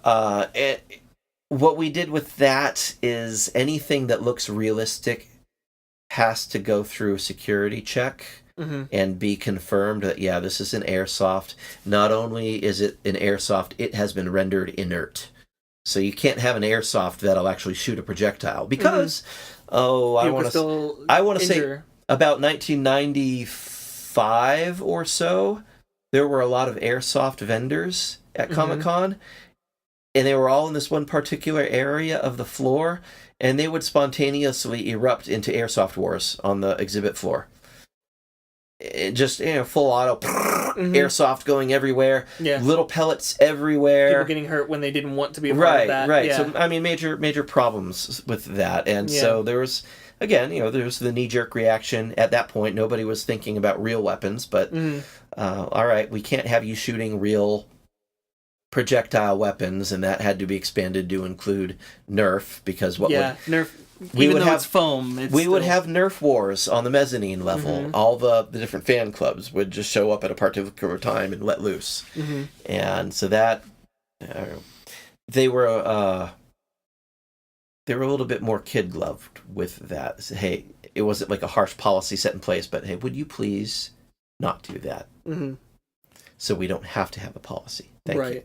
what we did with that is anything that looks realistic has to go through a security check and be confirmed that, yeah, this is an airsoft. Not only is it an airsoft, it has been rendered inert. So you can't have an airsoft that'll actually shoot a projectile because, I want to say about 1995 or so, there were a lot of airsoft vendors at Comic-Con, and they were all in this one particular area of the floor, and they would spontaneously erupt into airsoft wars on the exhibit floor. It just, full auto airsoft going everywhere. Yeah. Little pellets everywhere. People getting hurt when they didn't want to be a part of that. Right. Yeah. So, I mean, major problems with that. And so there was, again, there's the knee-jerk reaction. At that point, nobody was thinking about real weapons. But, all right, we can't have you shooting real projectile weapons, and that had to be expanded to include Nerf, because Nerf, even though it's foam, we would have Nerf wars on the mezzanine level. All the different fan clubs would just show up at a particular time and let loose, and so that they were a little bit more kid gloved with that. So, hey, it wasn't like a harsh policy set in place, but hey, would you please not do that, so we don't have to have a policy. Thank you.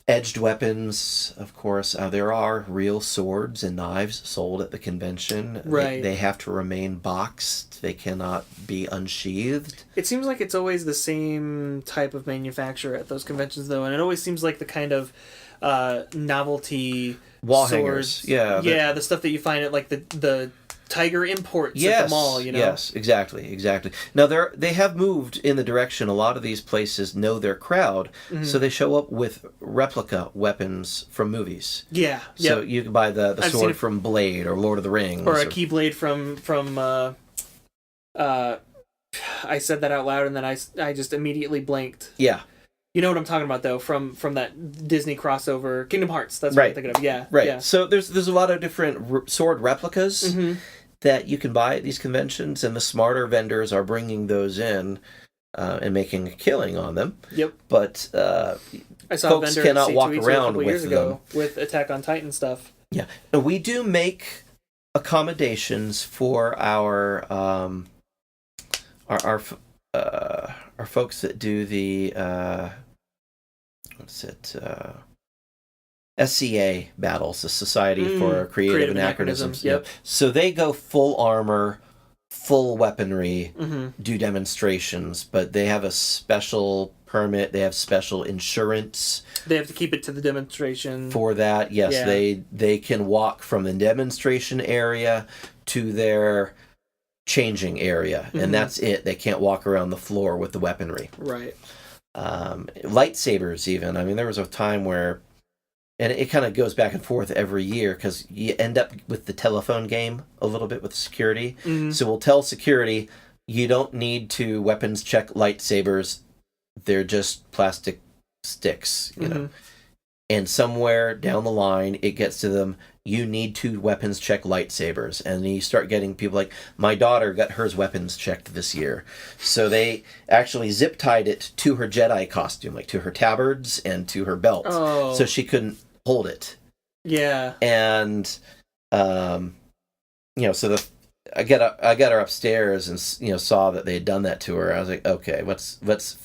Edged weapons, of course. There are real swords and knives sold at the convention. Right. They have to remain boxed. They cannot be unsheathed. It seems like it's always the same type of manufacturer at those conventions, though, and it always seems like the kind of novelty wall swords. Hangers. Yeah, the stuff that you find at like the Tiger imports at the mall, Yes, exactly. Now they have moved in the direction a lot of these places know their crowd, so they show up with replica weapons from movies. Yeah. So you can buy the sword from Blade or Lord of the Rings. Or a Keyblade from I said that out loud and then I just immediately blanked. Yeah. You know what I'm talking about, though, from that Disney crossover, Kingdom Hearts. That's what I'm thinking of. Yeah, right. Yeah. So there's a lot of different sword replicas that you can buy at these conventions, and the smarter vendors are bringing those in and making a killing on them. Yep. But I saw folks a vendor cannot at walk C2E2 around a couple with years them. ago with Attack on Titan stuff. Yeah, and we do make accommodations for our folks that do the SCA battles, the Society for Creative Anachronisms. Yep. So they go full armor, full weaponry, do demonstrations, but they have a special permit. They have special insurance. They have to keep it to the demonstration. For that, yes. Yeah. They can walk from the demonstration area to their changing area, and that's it. They can't walk around the floor with the weaponry. Right. Lightsabers, even. I mean, there was a time where, and it kind of goes back and forth every year, because you end up with the telephone game a little bit with security. So we'll tell security, you don't need to weapons check lightsabers. They're just plastic sticks, you know. And somewhere down the line, it gets to them, you need to weapons check lightsabers. And you start getting people like, my daughter got hers weapons checked this year. So they actually zip-tied it to her Jedi costume, like to her tabards and to her belt. Oh. So she couldn't hold it. Yeah. And, so I got her upstairs and, saw that they had done that to her. I was like, okay, let's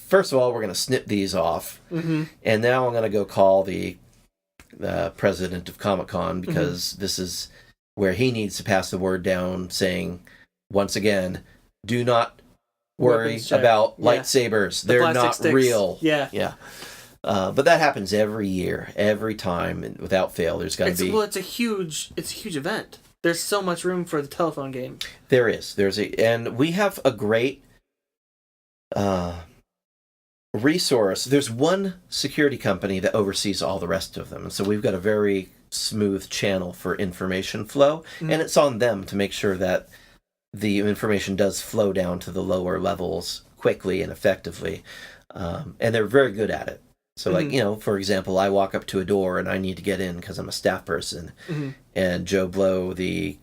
first of all, we're going to snip these off. And now I'm going to go call the president of Comic-Con, because this is where he needs to pass the word down, saying, once again, do not worry about lightsabers. They're not sticks. real. Yeah. But that happens every year, every time, and without fail. There's got to be. Well, it's a huge event. There's so much room for the telephone game. There is. And we have a great resource. There's one security company that oversees all the rest of them, and so we've got a very smooth channel for information flow, and it's on them to make sure that the information does flow down to the lower levels quickly and effectively, and they're very good at it. So, like, for example, I walk up to a door and I need to get in because I'm a staff person, and Joe Blow, the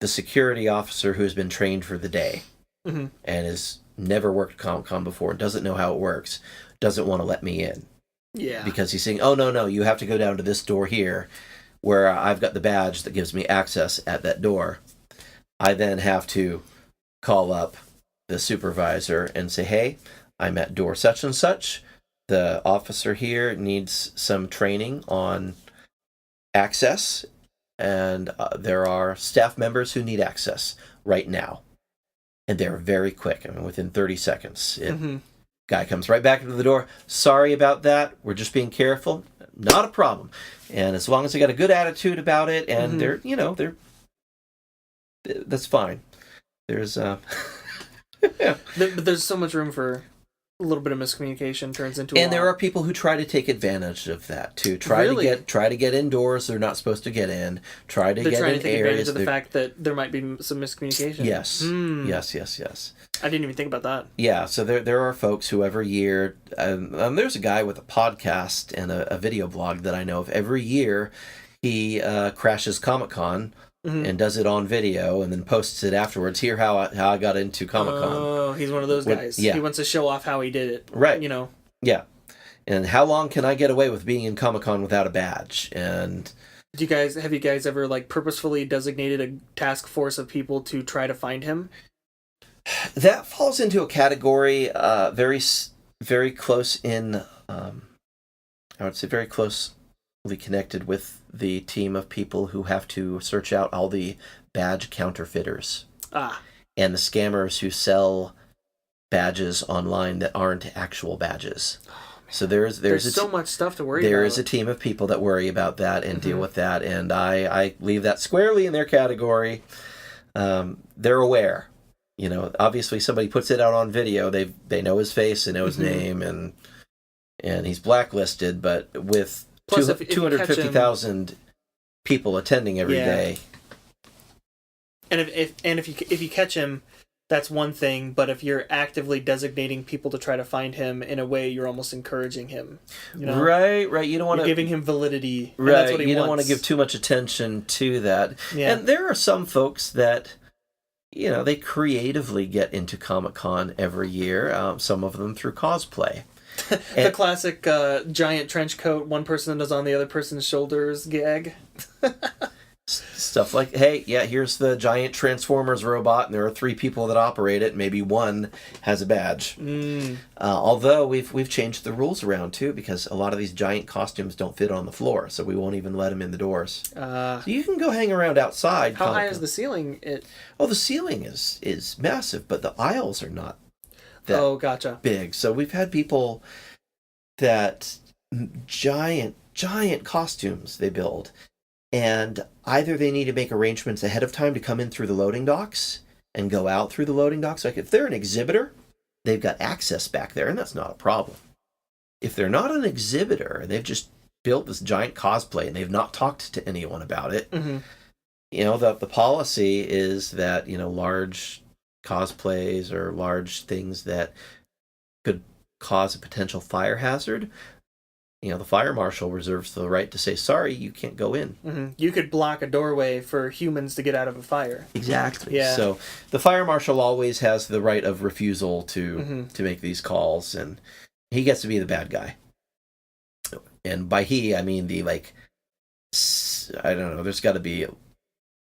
security officer who's been trained for the day and has never worked Comic-Con before and doesn't know how it works, doesn't want to let me in. Yeah. Because he's saying, oh, no, you have to go down to this door here where I've got the badge that gives me access at that door. I then have to call up the supervisor and say, hey, I'm at door such and such. The officer here needs some training on access, and there are staff members who need access right now. And they're very quick. I mean, within 30 seconds. Guy comes right back into the door. Sorry about that. We're just being careful. Not a problem. And as long as they got a good attitude about it, and they're that's fine. There's but there's so much room for a little bit of miscommunication turns into and there are people who try to take advantage of that too. Try to get indoors they're not supposed to get in. They're trying to take advantage of the fact that there might be some miscommunication. Yes. Yes. I didn't even think about that. Yeah, so there are folks who every year, there's a guy with a podcast and a video blog that I know of. Every year he crashes Comic-Con and does it on video and then posts it afterwards. Here how I got into Comic-Con. Oh, he's one of those guys. Yeah. He wants to show off how he did it. Right. Yeah. And how long can I get away with being in Comic-Con without a have you guys ever like purposefully designated a task force of people to try to find him? That falls into a category very, very close in, I would say very closely connected with the team of people who have to search out all the badge counterfeiters. And the scammers who sell badges online that aren't actual badges. So there's so much stuff to worry about. There is a team of people that worry about that and deal with that, and I leave that squarely in their category. They're aware. Obviously somebody puts it out on video, they know his face, they know his name, and he's blacklisted, but with 250,000 people attending every day. And if you catch him, that's one thing, but if you're actively designating people to try to find him, in a way you're almost encouraging him. Right. You don't want to giving him validity. Right. That's what he you don't wants. want to give too much attention to that. Yeah. And there are some folks that they creatively get into Comic-Con every year, some of them through cosplay. The classic giant trench coat, one person is on the other person's shoulders gag. Stuff like, hey, here's the giant Transformers robot, and there are 3 people that operate it, maybe one has a badge. Although we've changed the rules around, too, because a lot of these giant costumes don't fit on the floor, so we won't even let them in the doors. So you can go hang around outside. How high is the ceiling? The ceiling is massive, but the aisles are not that gotcha. big. So we've had people that giant costumes they build, and either they need to make arrangements ahead of time to come in through the loading docks and go out through the loading docks. Like if they're an exhibitor, they've got access back there, and that's not a problem. If they're not an exhibitor and they've just built this giant cosplay and they've not talked to anyone about it, the policy is that large cosplays or large things that could cause a potential fire hazard, the fire marshal reserves the right to say, sorry, you can't go in. You could block a doorway for humans to get out of a fire. Exactly. Yeah. So the fire marshal always has the right of refusal to make these calls, and he gets to be the bad guy. And by he, I mean the, I don't know, there's got to be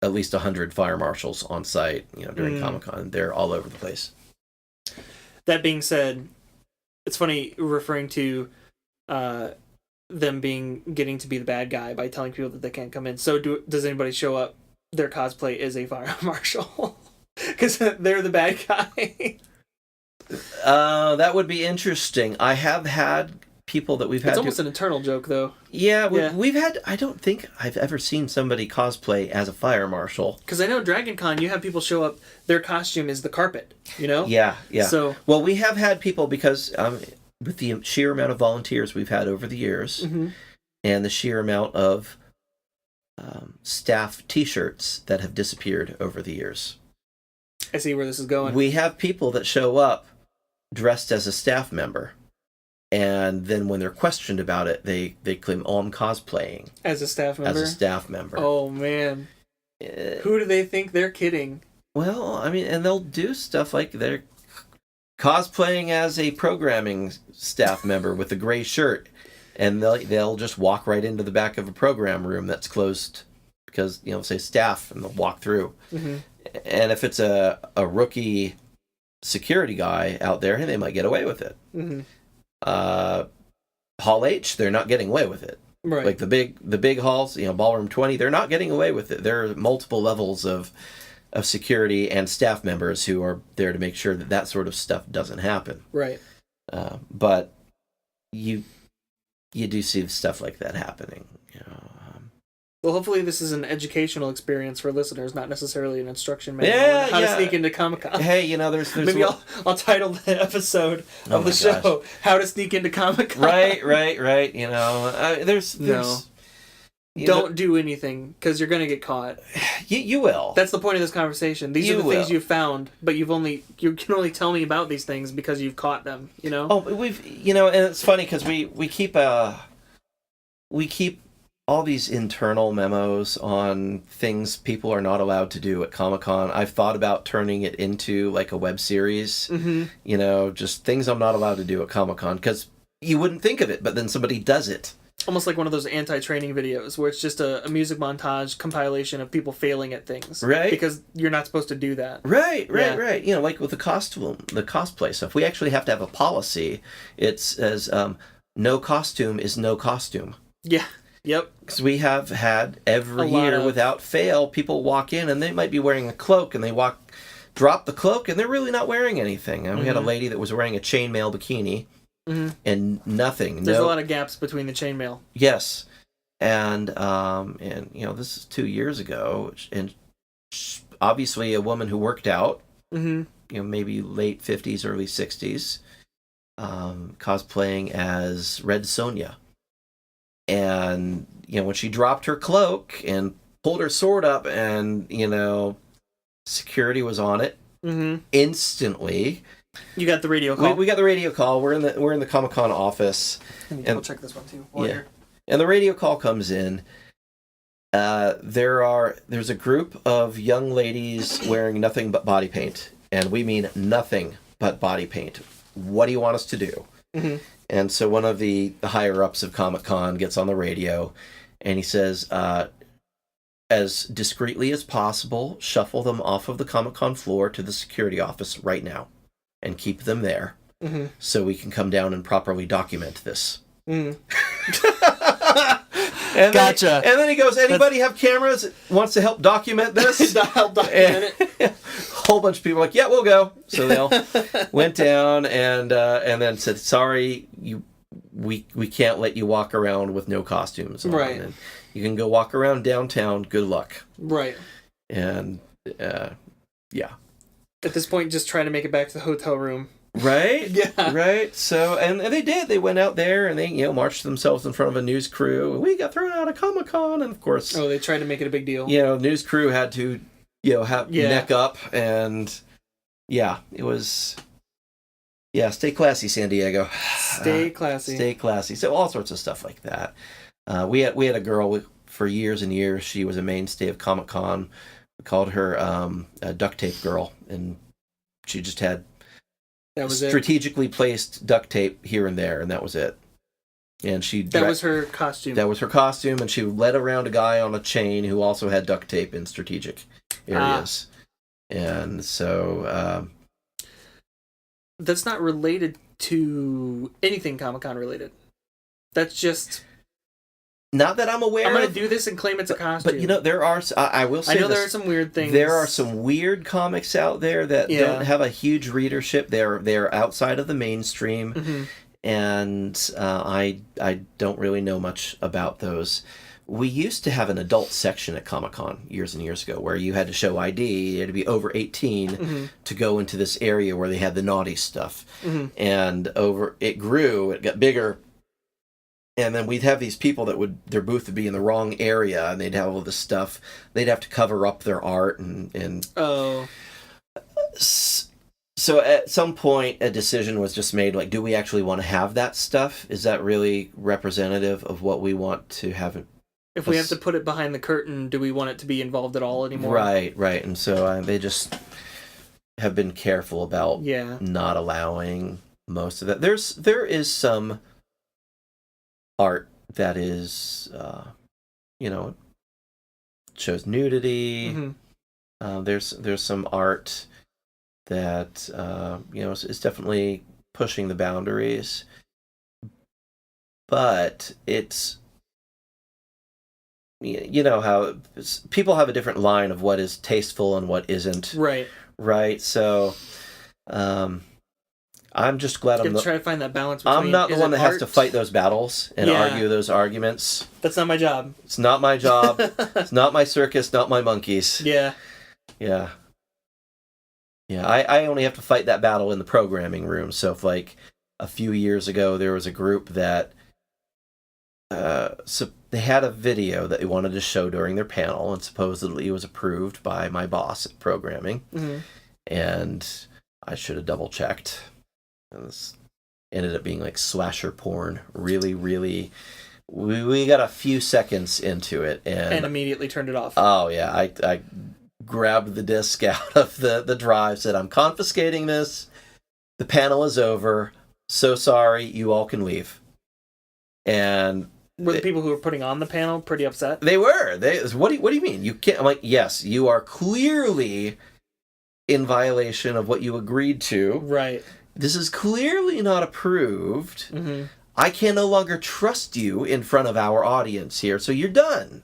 at least 100 fire marshals on site, during Comic-Con. They're all over the place. That being said, it's funny referring to them getting to be the bad guy by telling people that they can't come in. So does anybody show up? Their cosplay is a fire marshal because they're the bad guy. That would be interesting. I have had people that we've had. It's almost an internal joke, though. Yeah, we've had. I don't think I've ever seen somebody cosplay as a fire marshal. Because I know Dragon Con, you have people show up. Their costume is the carpet. You know. Yeah. So well, we have had people because with the sheer amount of volunteers we've had over the years, and the sheer amount of staff T-shirts that have disappeared over the years. I see where this is going. We have people that show up dressed as a staff member, and then when they're questioned about it, they claim, "Oh, I'm cosplaying as a staff member." As a staff member. Oh man, who do they think they're kidding? Well, I mean, and they'll do stuff like they're cosplaying as a programming staff member with a gray shirt, and they'll just walk right into the back of a program room that's closed because say staff, and they'll walk through. And if it's a rookie security guy out there, they might get away with it. Hall H, they're not getting away with it. Right. Like the big halls, Ballroom 20, they're not getting away with it. There are multiple levels of security and staff members who are there to make sure that sort of stuff doesn't happen. Right. But you do see stuff like that happening. Well, hopefully this is an educational experience for listeners, not necessarily an instruction manual on how to sneak into Comic-Con. Hey, there's maybe I'll title the episode of the show, gosh. How to Sneak into Comic-Con. Right. There's Don't do anything, because you're going to get caught. You will. That's the point of this conversation. These are the things you've found, but you can only tell me about these things because you've caught them, Oh, we've, and it's funny because we keep all these internal memos on things people are not allowed to do at Comic-Con. I've thought about turning it into like a web series, just things I'm not allowed to do at Comic-Con, because you wouldn't think of it, but then somebody does it. Almost like one of those anti-training videos where it's just a music montage compilation of people failing at things. Right. Because you're not supposed to do that. Right. Like with the cosplay stuff, we actually have to have a policy. It says, no costume is no costume. Yeah. Yep. Because we have had every year without fail, people walk in and they might be wearing a cloak and they drop the cloak and they're really not wearing anything. And we had a lady that was wearing a chainmail bikini and nothing. There's a lot of gaps between the chainmail. Yes. And this is 2 years ago, and obviously a woman who worked out, maybe late 50s, early 60s, cosplaying as Red Sonja. And, when she dropped her cloak and pulled her sword up and, security was on it instantly. You got the radio call. We got the radio call. We're in the Comic-Con office. I'll check this one too. And the radio call comes in. There's a group of young ladies wearing nothing but body paint. And we mean nothing but body paint. What do you want us to do? And so one of the higher-ups of Comic-Con gets on the radio, and he says, as discreetly as possible, shuffle them off of the Comic-Con floor to the security office right now, and keep them there, so we can come down and properly document this. And gotcha. And then he goes, anybody have cameras that wants to help document this? Help document it. A whole bunch of people were like, yeah, we'll go. So they all went down and then said, sorry, we can't let you walk around with no costumes on. Right. And you can go walk around downtown. Good luck. Right. And, yeah. At this point, just try to make it back to the hotel room. Right? Yeah. Right? So, and they did. They went out there and they, marched themselves in front of a news crew. And we got thrown out of Comic-Con. And, of course... Oh, they tried to make it a big deal. News crew had to, have neck up. And, it was... Yeah, stay classy, San Diego. Stay classy. Stay classy. So all sorts of stuff like that. We had a girl for years and years. She was a mainstay of Comic-Con. We called her a duct tape girl. And she just had... That was strategically placed duct tape here and there, and that was it. And that was her costume. That was her costume, and she led around a guy on a chain who also had duct tape in strategic areas. And so... that's not related to anything Comic-Con related. That's just Not that I'm aware I'm going of. to do this and claim it's a costume. But there are. I will say. I know there are some weird things. There are some weird comics out there that don't have a huge readership. They're outside of the mainstream, and I don't really know much about those. We used to have an adult section at Comic-Con years and years ago where you had to show ID, you had to be over 18 to go into this area where they had the naughty stuff. And it grew, it got bigger. And then we'd have these people that their booth would be in the wrong area, and they'd have all this stuff. They'd have to cover up their art, and so at some point a decision was just made, like, do we actually want to have that stuff? Is that really representative of what we want to have? If we have to put it behind the curtain, do we want it to be involved at all anymore? Right. And so they just have been careful about not allowing most of that. There is some art that is, shows nudity. There's some art that, is definitely pushing the boundaries. But it's, how people have a different line of what is tasteful and what isn't. Right. So, I'm just glad I'm try to find that balance between, I'm not the one that has to fight those battles and argue those arguments. That's not my job. It's not my job. It's not my circus, not my monkeys. Yeah. I only have to fight that battle in the programming room. So if, like, a few years ago there was a group that so they had a video that they wanted to show during their panel, and supposedly it was approved by my boss at programming, and I should have double checked. And this ended up being like slasher porn. Really, really, we got a few seconds into it and immediately turned it off. Oh yeah, I grabbed the disc out of the drive, said, I'm confiscating this. The panel is over. So sorry, you all can leave. And were the people who were putting on the panel pretty upset? They were. What do you mean? You can't. I'm like, yes, you are clearly in violation of what you agreed to. Right. This is clearly not approved. I can no longer trust you in front of our audience here, so you're done.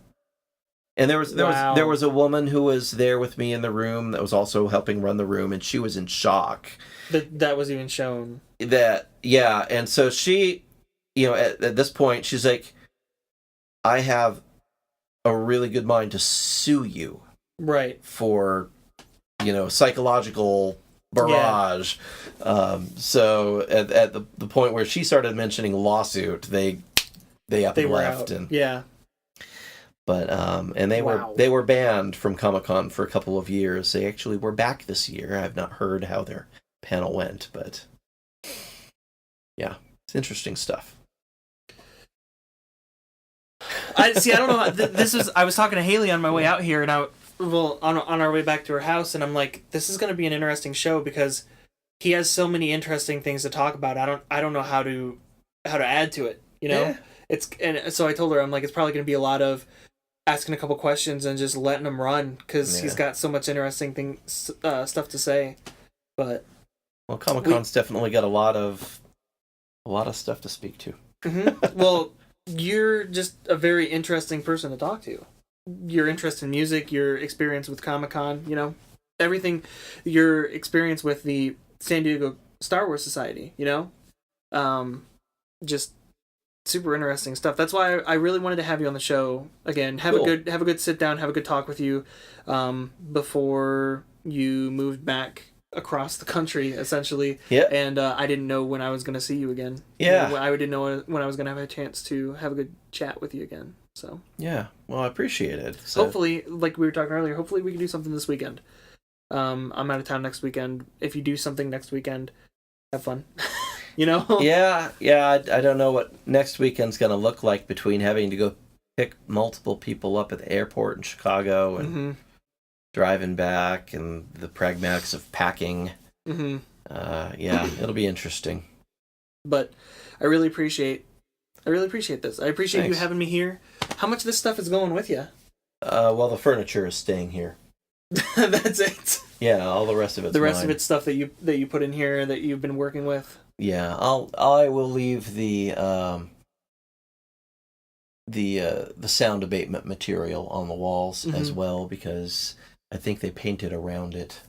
And there was a woman who was there with me in the room that was also helping run the room, and she was in shock. That was even shown. And so she, at this point, she's like, I have a really good mind to sue you. Right. For, psychological barrage. So at the point where she started mentioning lawsuit, they up and left. And but and they were banned from Comic-Con for a couple of years. They actually were back this year. I've not heard how their panel went, but yeah, it's interesting stuff. I don't know. I was talking to Haley on my way out here, and on our way back to her house, and I'm like, this is going to be an interesting show because he has so many interesting things to talk about. I don't know how to add to it. And so I told her, I'm like, it's probably going to be a lot of asking a couple questions and just letting him run because he's got so much interesting stuff to say. But Comic-Con's definitely got a lot of stuff to speak to. Well, you're just a very interesting person to talk to. Your interest in music, your experience with Comic-Con, everything, your experience with the San Diego Star Wars Society, just super interesting stuff. That's why I really wanted to have you on the show again. Have a good sit down, have a good talk with you before you moved back across the country, essentially. Yeah. And I didn't know when I was going to see you again. Yeah. I didn't know when I was going to have a chance to have a good chat with you again. So. Yeah. Well, I appreciate it. So. Hopefully, like we were talking earlier, hopefully we can do something this weekend. I'm out of town next weekend. If you do something next weekend, have fun. Yeah. I don't know what next weekend's going to look like between having to go pick multiple people up at the airport in Chicago and driving back and the pragmatics of packing. It'll be interesting. But I really appreciate this. I appreciate Thanks. you having me here. How much of this stuff is going with you? Well, the furniture is staying here. That's it. Yeah, all the rest of it's the rest mine. of it's stuff that you put in here that you've been working with. Yeah, I will leave the the sound abatement material on the walls as well, because I think they painted around it.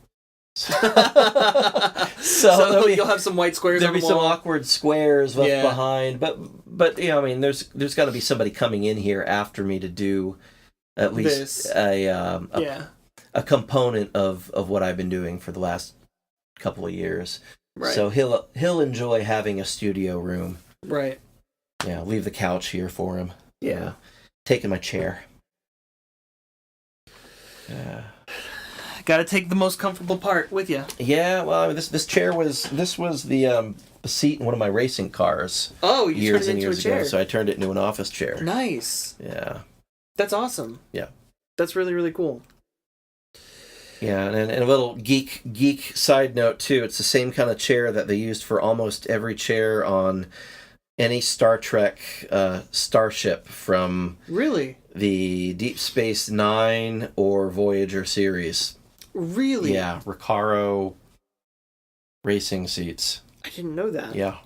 So you'll have some white squares. There'll on the be some wall. awkward squares left behind, but I mean, there's got to be somebody coming in here after me to do at least a component of what I've been doing for the last couple of years. Right. So he'll enjoy having a studio room. Right. Yeah, leave the couch here for him. Yeah. Taking my chair. Yeah. Got to take the most comfortable part with you. Yeah, well, I mean, this chair was the seat in one of my racing cars. Oh, you years turned it and into years a chair. ago, so I turned it into an office chair. Nice. Yeah. That's awesome. Yeah. That's really, really cool. Yeah, and a little geek side note too. It's the same kind of chair that they used for almost every chair on any Star Trek starship from Really? the Deep Space Nine or Voyager series. Really? Yeah, Recaro racing seats. I didn't know that. Yeah.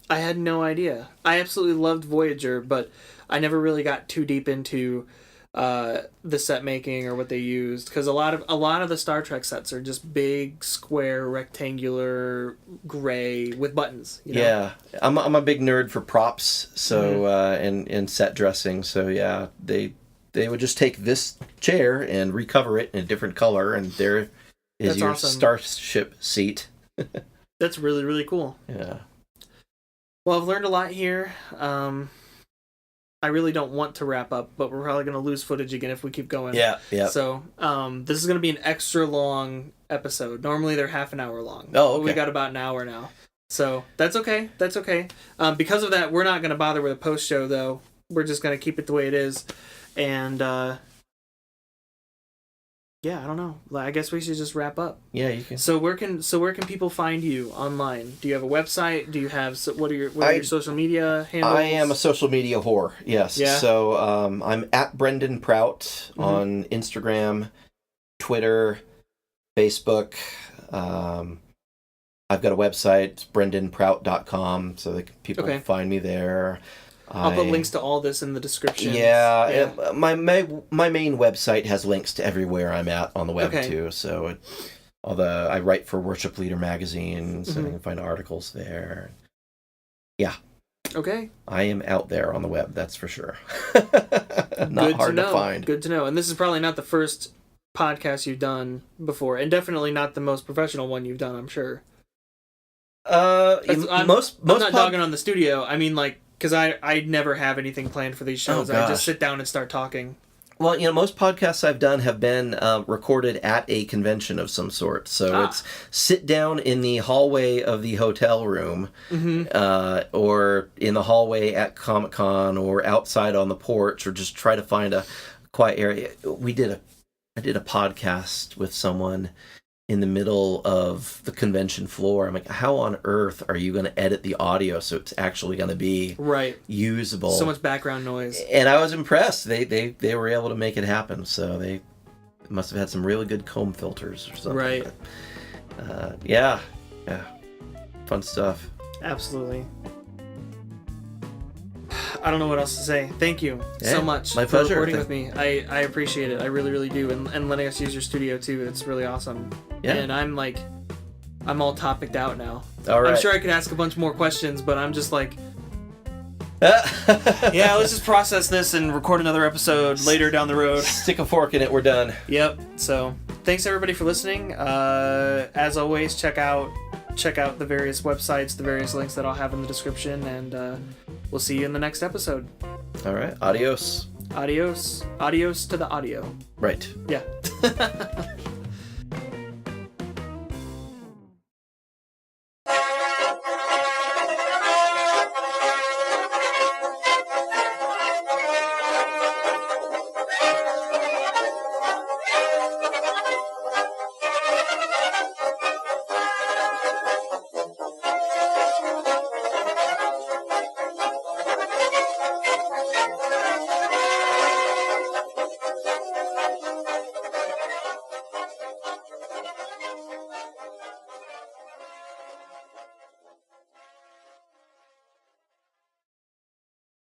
I had no idea. I absolutely loved Voyager, but I never really got too deep into the set making or what they used, because a lot of the Star Trek sets are just big, square, rectangular, gray with buttons. You know? Yeah, I'm a big nerd for props, so and set dressing. So yeah, they would just take this chair and recover it in a different color, and there is That's your awesome. starship seat. That's really, really cool. Yeah. Well, I've learned a lot here. I really don't want to wrap up, but we're probably going to lose footage again if we keep going. Yeah. So, this is going to be an extra long episode. Normally they're half an hour long. Oh, okay. But we got about an hour now. So, that's okay. That's okay. Because of that, we're not going to bother with a post show, though. We're just going to keep it the way it is. And, yeah, I don't know. I guess we should just wrap up. Yeah, you can. So where can people find you online? Do you have a website? Do you have what are your social media handles? I am a social media whore. Yes. Yeah. So I'm at Brendan Prout on Instagram, Twitter, Facebook. I've got a website, it's brendanprout.com, so that people can find me there. I'll put links to all this in the description. Yeah. My main website has links to everywhere I'm at on the web too. So, although I write for Worship Leader magazine, so you can find articles there. Yeah. Okay. I am out there on the web, that's for sure. Not hard to find. Good to know. And this is probably not the first podcast you've done before, and definitely not the most professional one you've done, I'm sure. I'm not dogging on the studio. I mean, like, because I never have anything planned for these shows. I just sit down and start talking. Well, most podcasts I've done have been recorded at a convention of some sort. So it's sit down in the hallway of the hotel room, or in the hallway at Comic-Con, or outside on the porch, or just try to find a quiet area. I did a podcast with someone in the middle of the convention floor. I'm like, how on earth are you going to edit the audio so it's actually going to be usable? So much background noise. And I was impressed. They were able to make it happen. So they must have had some really good comb filters or something. Right. But, yeah. Fun stuff. Absolutely. I don't know what else to say. Thank you so much my for pleasure. recording with me. I appreciate it. I really, really do. And letting us use your studio too. It's really awesome. Yeah. And I'm all topicked out now. All right. I'm sure I could ask a bunch more questions, but I'm just like, yeah, let's just process this and record another episode later down the road. Stick a fork in it. We're done. Yep. So thanks everybody for listening. As always, check out the various websites, the various links that I'll have in the description, and we'll see you in the next episode. All right. Adios. Adios to the audio. Right. Yeah.